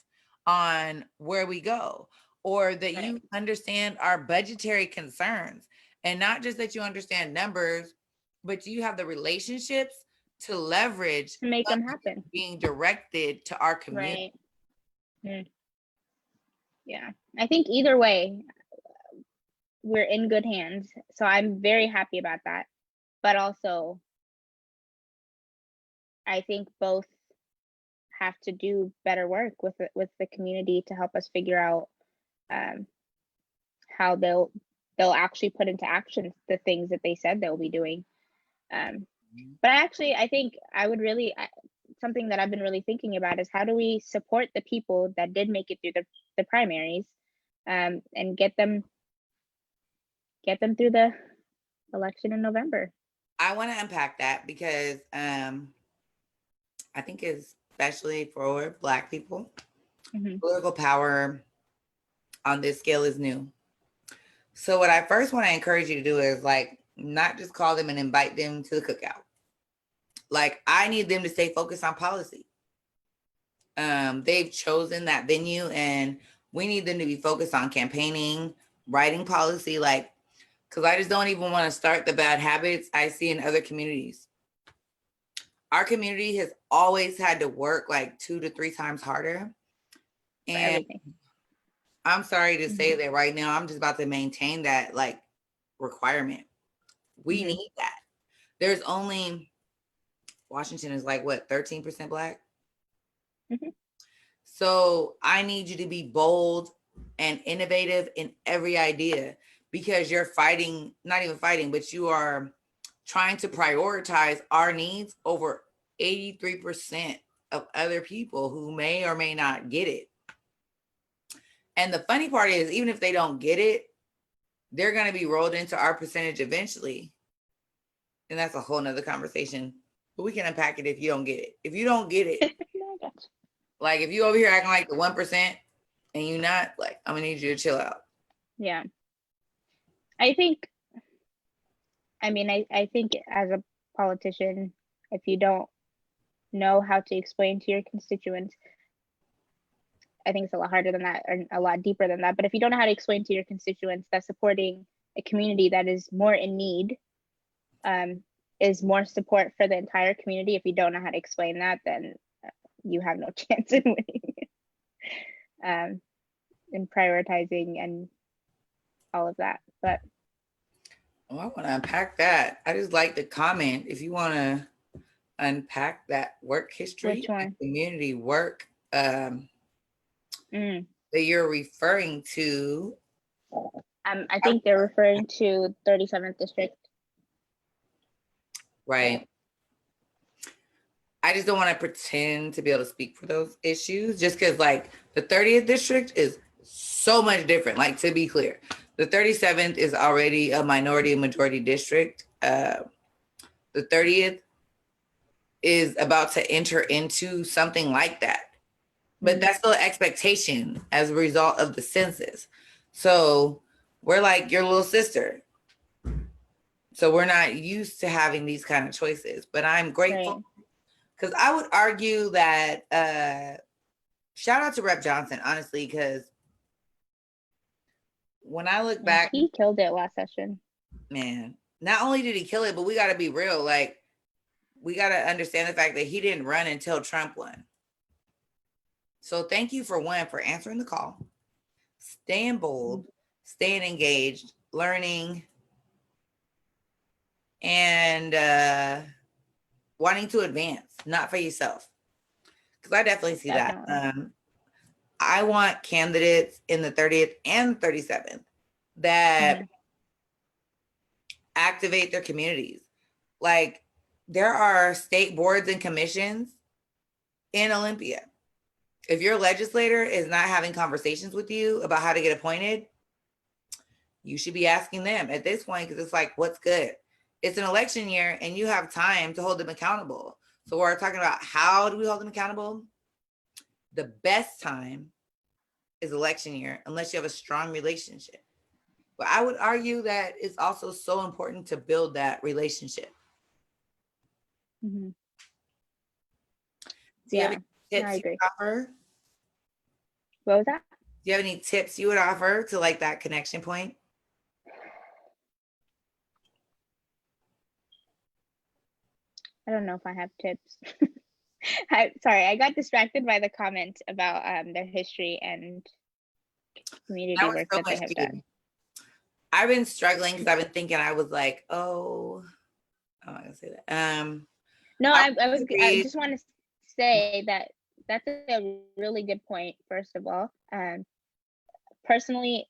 on where we go, or that you understand our budgetary concerns, and not just that you understand numbers, but you have the relationships to leverage to make them happen, being directed to our community. Right. Yeah, I think either way, we're in good hands. So I'm very happy about that. But also, I think both have to do better work with the community to help us figure out how they'll actually put into action the things that they said they'll be doing. But I think I would really, something that I've been really thinking about is how do we support the people that did make it through the primaries, and get them through the election in November. I want to unpack that because I think especially for Black people, political power on this scale is new. So what I first want to encourage you to do is like not just call them and invite them to the cookout. Like I need them to stay focused on policy. They've chosen that venue and we need them to be focused on campaigning, writing policy, like, because I just don't even want to start the bad habits I see in other communities. Our community has always had to work like 2 to 3 times harder. And I'm sorry to say that right now, I'm just about to maintain that like requirement. We need that. There's only, Washington is like what, 13% Black? So I need you to be bold and innovative in every idea, because you're fighting, not even fighting, but you are trying to prioritize our needs over 83% of other people who may or may not get it. And the funny part is, even if they don't get it, they're going to be rolled into our percentage eventually. And that's a whole nother conversation, but we can unpack it if you don't get it. If you don't get it, like if you over here acting like the 1% and you not, like, I'm gonna need you to chill out. Yeah. I think as a politician, if you don't know how to explain to your constituents, I think it's a lot harder than that, or a lot deeper than that. But if you don't know how to explain to your constituents that supporting a community that is more in need is more support for the entire community, if you don't know how to explain that, then you have no chance in winning. In prioritizing and all of that. But I want to unpack that. I just like the comment. If you want to unpack that work history, community work that you're referring to. I think they're referring to 37th district. Right. I just don't want to pretend to be able to speak for those issues, just because like the 30th district is so much different. Like, to be clear, the 37th is already a minority and majority district. The 30th is about to enter into something like that. But that's still an expectation as a result of the census. So we're like your little sister. So we're not used to having these kind of choices. But I'm grateful, because I would argue that shout out to Rep. Johnson, honestly, because when I look back, he killed it last session. Man, not only did he kill it, but we got to be real. Like, we got to understand the fact that he didn't run until Trump won. So thank you for answering the call, staying bold, staying engaged, learning, and wanting to advance, not for yourself. Because I definitely see that. I want candidates in the 30th and 37th that activate their communities. Like, there are state boards and commissions in Olympia. If your legislator is not having conversations with you about how to get appointed, you should be asking them at this point, because it's like, what's good? It's an election year and you have time to hold them accountable. So we're talking about how do we hold them accountable? The best time is election year, unless you have a strong relationship. But I would argue that it's also so important to build that relationship. Mm-hmm. Do you have any tips I you agree. would offer? What was that? Do you have any tips you would offer to like that connection point? I don't know if I have tips. Sorry, I got distracted by the comment about their history and community work So that they have done. I've been struggling because I've been thinking, I was like, oh, I'm not gonna say that. No, I just want to say that that's a really good point, first of all. Personally,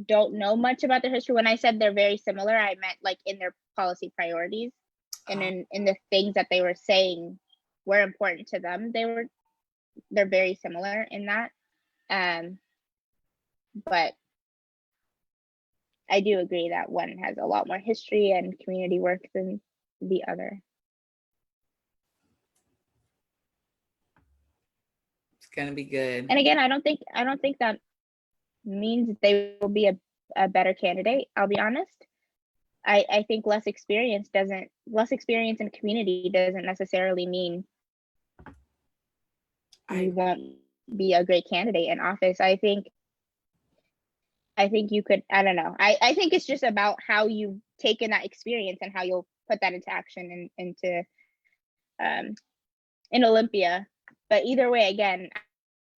don't know much about their history. When I said they're very similar, I meant like in their policy priorities and in the things that they were saying were important to them. They're very similar in that. But I do agree that one has a lot more history and community work than the other. It's gonna be good. And again, I don't think that means they will be a better candidate. I'll be honest. I think less experience in community doesn't necessarily mean you won't be a great candidate in office. I think you could, I don't know. I think it's just about how you've taken that experience and how you'll put that into action in Olympia. But either way, again,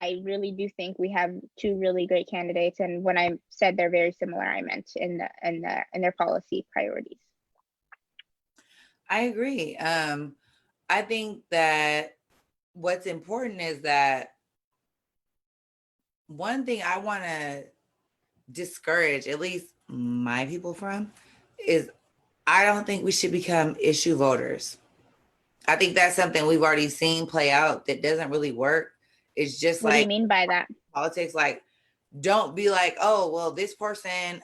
I really do think we have two really great candidates. And when I said they're very similar, I meant in their policy priorities. I agree. I think that what's important is that one thing I want to discourage, at least my people from, is I don't think we should become issue voters. I think that's something we've already seen play out that doesn't really work. It's just what do you mean by that? Politics, like, don't be like, oh, well, this person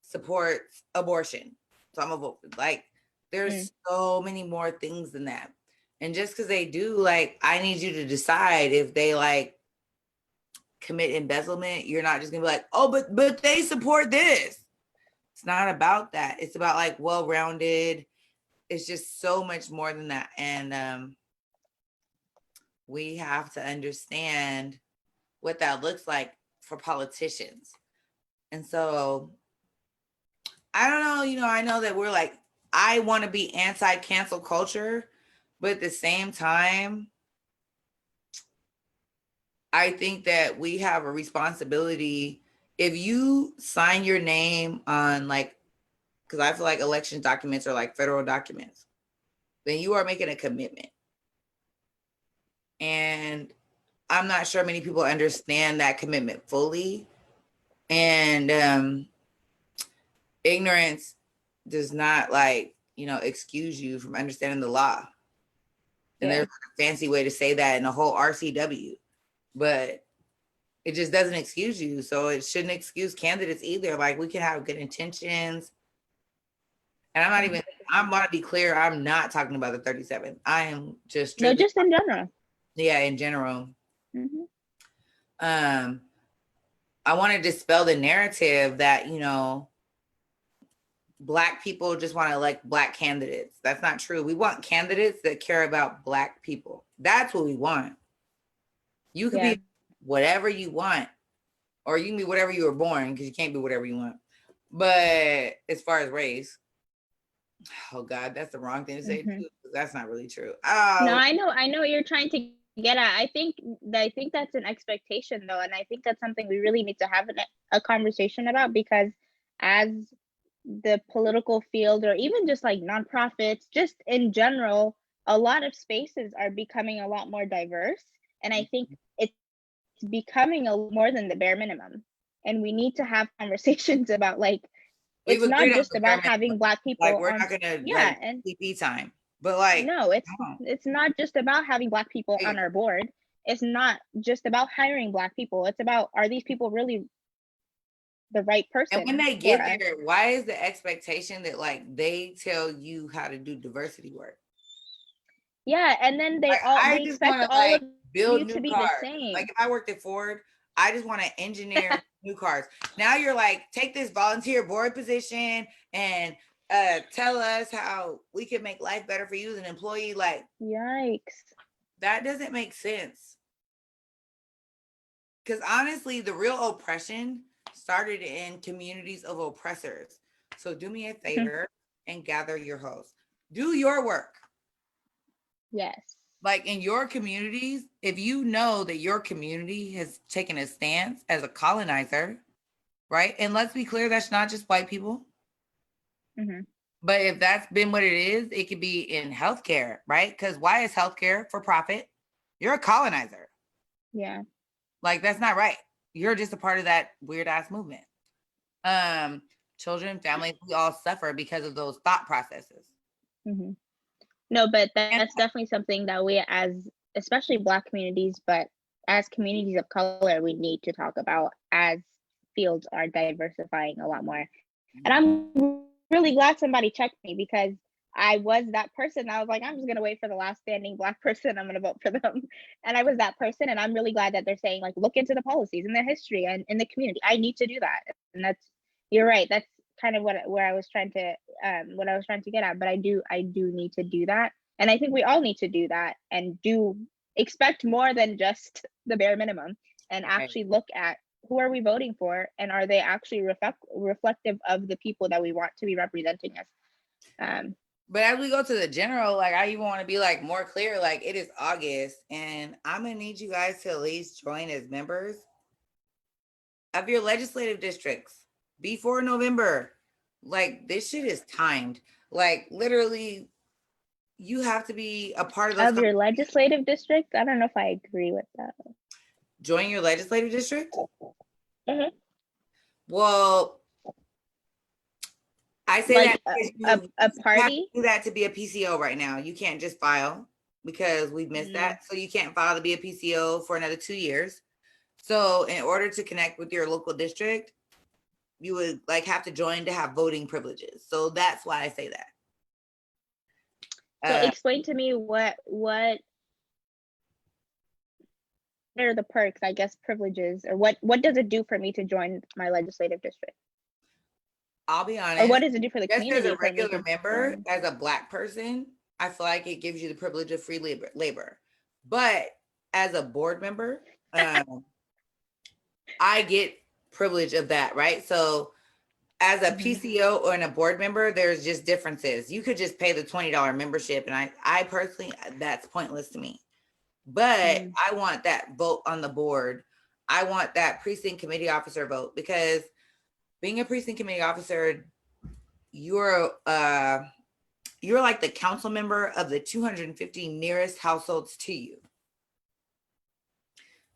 supports abortion, so I'm a vote. Like, there's so many more things than that. And just because they do, like, I need you to decide if they like commit embezzlement. You're not just gonna be like, oh, but they support this. It's not about that. It's about like well-rounded. It's just so much more than that. And we have to understand what that looks like for politicians. And so I don't know, I know that we're like, I want to be anti-cancel culture, but at the same time, I think that we have a responsibility. If you sign your name on, like, because I feel like election documents are like federal documents, then you are making a commitment. And I'm not sure many people understand that commitment fully. And ignorance does not, like, excuse you from understanding the law. And there's a fancy way to say that in the whole RCW, but it just doesn't excuse you. So it shouldn't excuse candidates either. Like, we can have good intentions. And I want to be clear, I'm not talking about the 37th. I am just in general. Yeah, in general. Mm-hmm. I want to dispel the narrative that, Black people just want to elect Black candidates. That's not true. We want candidates that care about Black people. That's what we want. You can be whatever you want, or you can be whatever you were born, because you can't be whatever you want. But as far as race, oh God, that's the wrong thing to say too. That's not really true. Oh. No, I know what you're trying to get at. I think that's an expectation though, and I think that's something we really need to have a conversation about, because as the political field, or even just like nonprofits, just in general, a lot of spaces are becoming a lot more diverse, and I think it's becoming a more than the bare minimum, and we need to have conversations about, like, it's not just about having Black people. Like, we're not gonna and TP time, but like, no, it's not just about having Black people on our board. It's not just about hiring Black people. It's about, are these people really the right person? And when they get there, why is the expectation that, like, they tell you how to do diversity work? Yeah, and then they expect all of build you to be cars. the same. Like, if I worked at Ford, I just want to engineer New cards. Now you're like, take this volunteer board position and tell us how we can make life better for you as an employee. Like, yikes. That doesn't make sense. Because honestly, the real oppression started in communities of oppressors. So do me a favor and gather your hosts. Do your work. Yes. Like in your communities, if you know that your community has taken a stance as a colonizer, right? And let's be clear, that's not just white people. But if that's been what it is, it could be in healthcare, right? Because why is healthcare for profit? You're a colonizer. Yeah. Like, that's not right. You're just a part of that weird ass movement. Children, families, we all suffer because of those thought processes. No, but that's definitely something that we, as especially Black communities, but as communities of color, we need to talk about as fields are diversifying a lot more. And I'm really glad somebody checked me, because I was that person. I was like, I'm just going to wait for the last standing Black person. I'm going to vote for them. And I was that person. And I'm really glad that they're saying, like, look into the policies and the history and in the community. I need to do that. And you're right. That's kind of what I was trying to get at. But I do need to do that. And I think we all need to do that and expect more than just the bare minimum, and actually look at who are we voting for, and are they actually reflective of the people that we want to be representing us. But as we go to the general, like, I even want to be like more clear, like, it is August and I'm going to need you guys to at least join as members of your legislative districts before November. Like, this shit is timed. Like, literally, you have to be a part of those. Of your legislative district? I don't know if I agree with that. Join your legislative district? Well, I say like that a party. You have to do that to be a PCO right now. You can't just file, because we've missed that. So you can't file to be a PCO for another 2 years. So in order to connect with your local district, you would like have to join to have voting privileges. So that's why I say that. So explain to me what are the perks, I guess, privileges, or what does it do for me to join my legislative district? I'll be honest. Or what does it do for the community? As a regular member, as a Black person, I feel like it gives you the privilege of free labor. But as a board member, I get privilege of that, right? So as a PCO or a board member, there's just differences. You could just pay the $20 membership, and I personally, that's pointless to me. But I want that vote on the board. I want that precinct committee officer vote, because being a precinct committee officer, you're like the council member of the 250 nearest households to you.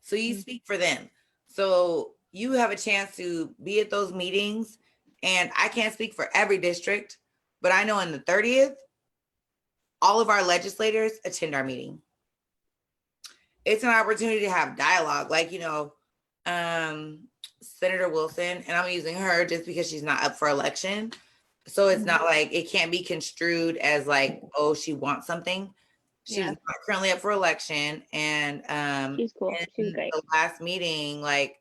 So you speak for them. So you have a chance to be at those meetings. And I can't speak for every district, but I know in the 30th, all of our legislators attend our meeting. It's an opportunity to have dialogue. Like, Senator Wilson, and I'm using her just because she's not up for election. So it's not like it can't be construed as like, oh, she wants something. She's not currently up for election. And she's cool. She's great. The last meeting, like,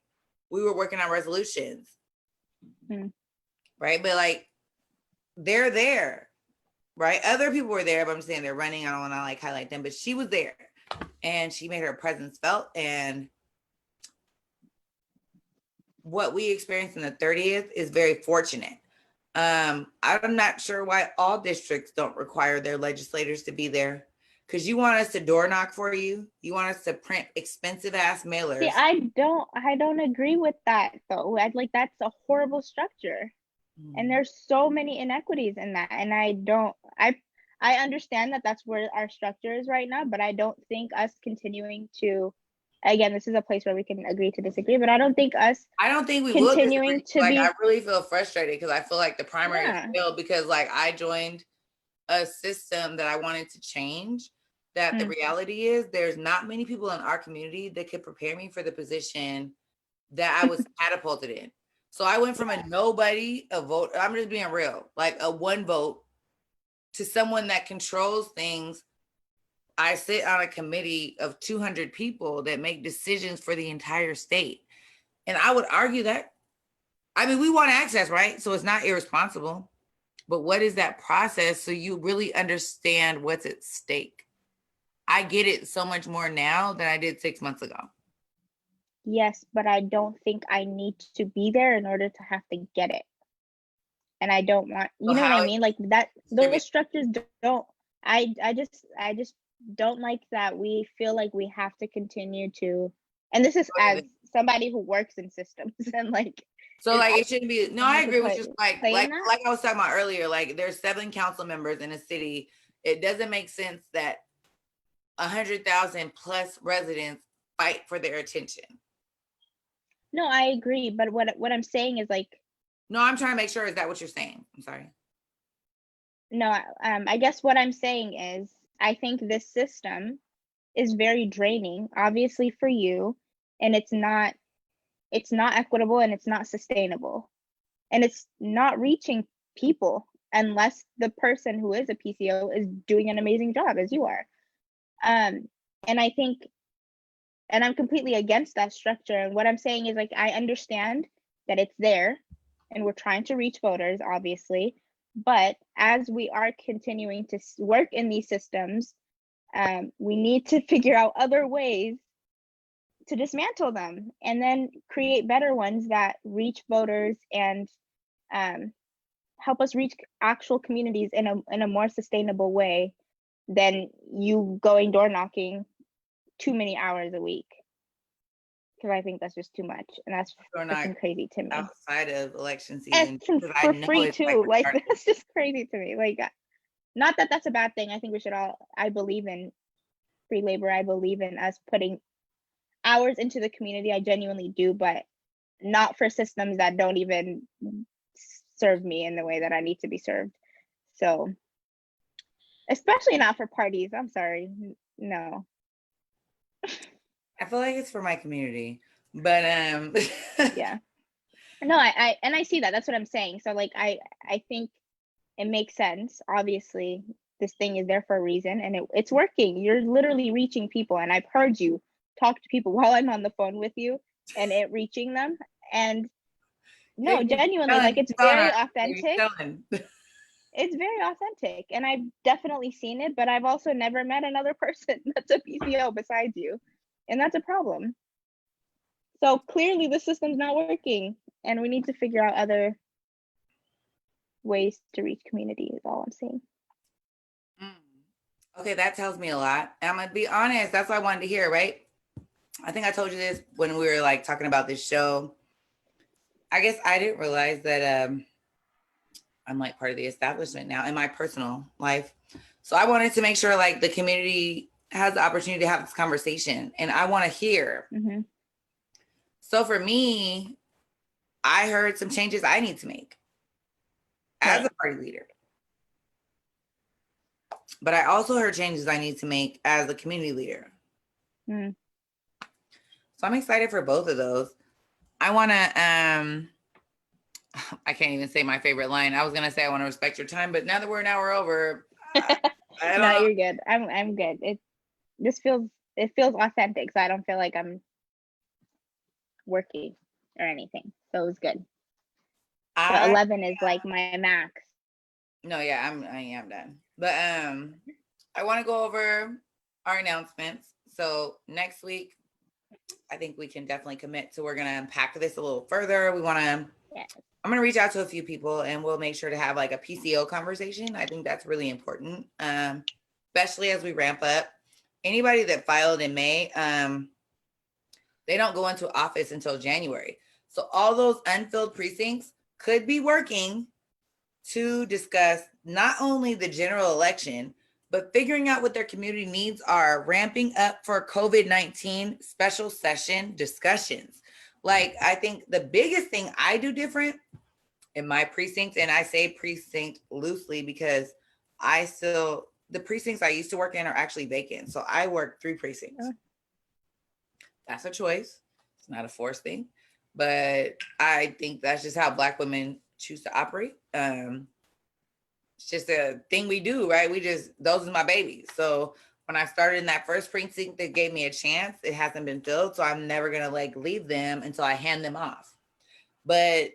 we were working on resolutions. Right. But like, they're there. Right. Other people were there, but I'm saying they're running. I don't want to like highlight them, but she was there and she made her presence felt. And what we experienced in the 30th is very fortunate. I'm not sure why all districts don't require their legislators to be there, because you want us to door knock for you. You want us to print expensive ass mailers. See, I don't agree with that though. That's a horrible structure. And there's so many inequities in that. And I understand that that's where our structure is right now, but I don't think us continuing to, again, this is a place where we can agree to disagree, but I don't think we continuing will to be. I really feel frustrated because I feel like the primary failed, because like I joined a system that I wanted to change. That the reality is there's not many people in our community that could prepare me for the position that I was catapulted in. So I went from a nobody, a vote, I'm just being real, like a one vote, to someone that controls things. I sit on a committee of 200 people that make decisions for the entire state. And I would argue that I mean, we want access, right? So it's not irresponsible. But what is that process so you really understand what's at stake? I get it so much more now than I did 6 months ago. Yes, but I don't think I need to be there in order to have to get it. And I don't want, you know what I mean? Like that, those structures don't, I just don't like that we feel like we have to continue to, and this is as somebody who works in systems and like. So like it shouldn't be, no, I agree with you. Like I was talking about earlier, like there's 7 council members in a city. It doesn't make sense that 100,000 plus residents fight for their attention. No, I agree. But what I'm saying is like, no, I'm trying to make sure. Is that what you're saying? I'm sorry. No, I guess what I'm saying is I think this system is very draining, obviously for you, and it's not equitable and it's not sustainable. And it's not reaching people unless the person who is a PCO is doing an amazing job as you are. And I think, and I'm completely against that structure. And what I'm saying is like, I understand that it's there and we're trying to reach voters, obviously. But as we are continuing to work in these systems, we need to figure out other ways to dismantle them and then create better ones that reach voters and help us reach actual communities in a more sustainable way than you going door knocking too many hours a week. Because I think that's just too much, and that's freaking crazy to me. Outside of election season, for free too. Like that's just crazy to me. Like, not that that's a bad thing. I think we should all. I believe in free labor. I believe in us putting hours into the community. I genuinely do, but not for systems that don't even serve me in the way that I need to be served. So, especially not for parties. I'm sorry. No. I feel like it's for my community, but yeah. No, I see that. That's what I'm saying. So like I think it makes sense. Obviously, this thing is there for a reason and it's working. You're literally reaching people, and I've heard you talk to people while I'm on the phone with you and it reaching them. And no, genuinely, like it's very authentic. It's very authentic, and I've definitely seen it, but I've also never met another person that's a PCO besides you. And that's a problem. So clearly the system's not working and we need to figure out other ways to reach community is all I'm saying. Okay, that tells me a lot. And I'm gonna be honest, that's what I wanted to hear, right? I think I told you this when we were like talking about this show. I guess I didn't realize that I'm like part of the establishment now in my personal life. So I wanted to make sure like the community has the opportunity to have this conversation, and I want to hear. Mm-hmm. So for me, I heard some changes I need to make as a party leader, but I also heard changes I need to make as a community leader. Mm. So I'm excited for both of those. I want to, I can't even say my favorite line. I was going to say, I want to respect your time, but now that we're an hour over, I don't know. You're good. I'm good. It feels authentic, so I don't feel like I'm working or anything. So it was good. So 11 is like my max. No, yeah, I am done. But I want to go over our announcements. So next week, I think we can definitely commit to, we're going to unpack this a little further. We want to, I'm going to reach out to a few people and we'll make sure to have like a PCO conversation. I think that's really important, especially as we ramp up. Anybody that filed in May, they don't go into office until January. So all those unfilled precincts could be working to discuss not only the general election, but figuring out what their community needs are, ramping up for COVID-19 special session discussions. Like, I think the biggest thing I do different in my precinct, and I say precinct loosely because the precincts I used to work in are actually vacant. So I work 3 precincts. That's a choice. It's not a forced thing, but I think that's just how Black women choose to operate. It's just a thing we do, right? Those are my babies. So when I started in that first precinct, that gave me a chance. It hasn't been filled. So I'm never going to like leave them until I hand them off. But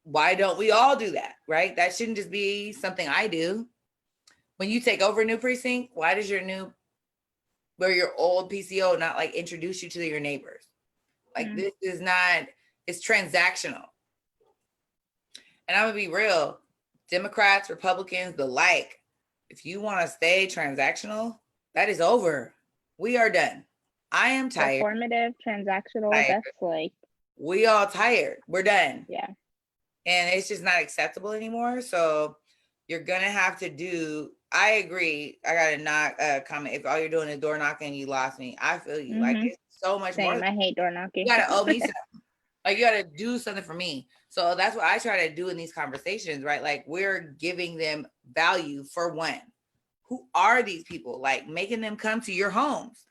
why don't we all do that, right? That shouldn't just be something I do. When you take over a new precinct, why does your old PCO not like introduce you to your neighbors? Like this is not, it's transactional. And I'm gonna be real, Democrats, Republicans, the like, if you want to stay transactional, that is over. We are done. I am tired. Performative, transactional, that's like. We all tired. We're done. Yeah. And it's just not acceptable anymore. So you're gonna have to do, I agree. I gotta knock comment. If all you're doing is door knocking, you lost me. I feel you. Like it's so much more. I hate door knocking. You gotta owe me something. Like you gotta do something for me. So that's what I try to do in these conversations, right? Like we're giving them value for one. Who are these people? Like making them come to your homes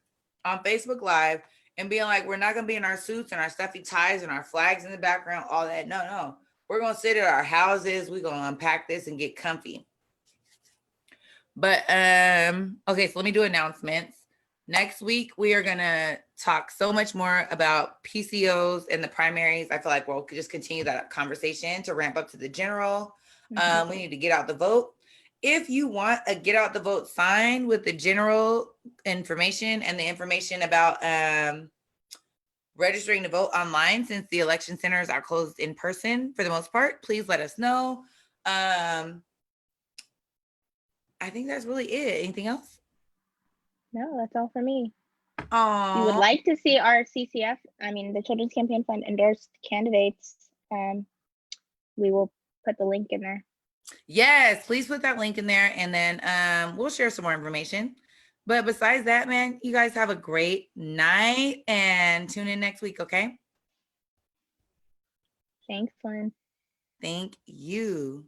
on Facebook Live and being like, we're not gonna be in our suits and our stuffy ties and our flags in the background, all that. No. We're gonna sit at our houses. We're gonna unpack this and get comfy. But okay, so let me do announcements. Next week, we are gonna talk so much more about PCOs and the primaries. I feel like we'll just continue that conversation to ramp up to the general. We need to get out the vote. If you want a get out the vote sign with the general information and the information about registering to vote online, since the election centers are closed in person for the most part, please let us know. I think that's really it. Anything else? No, that's all for me. Aww. If you would like to see our CCF, the Children's Campaign Fund endorsed candidates, we will put the link in there. Yes, please put that link in there, and then we'll share some more information. But besides that, man, you guys have a great night and tune in next week, okay? Thanks, Lynn. Thank you.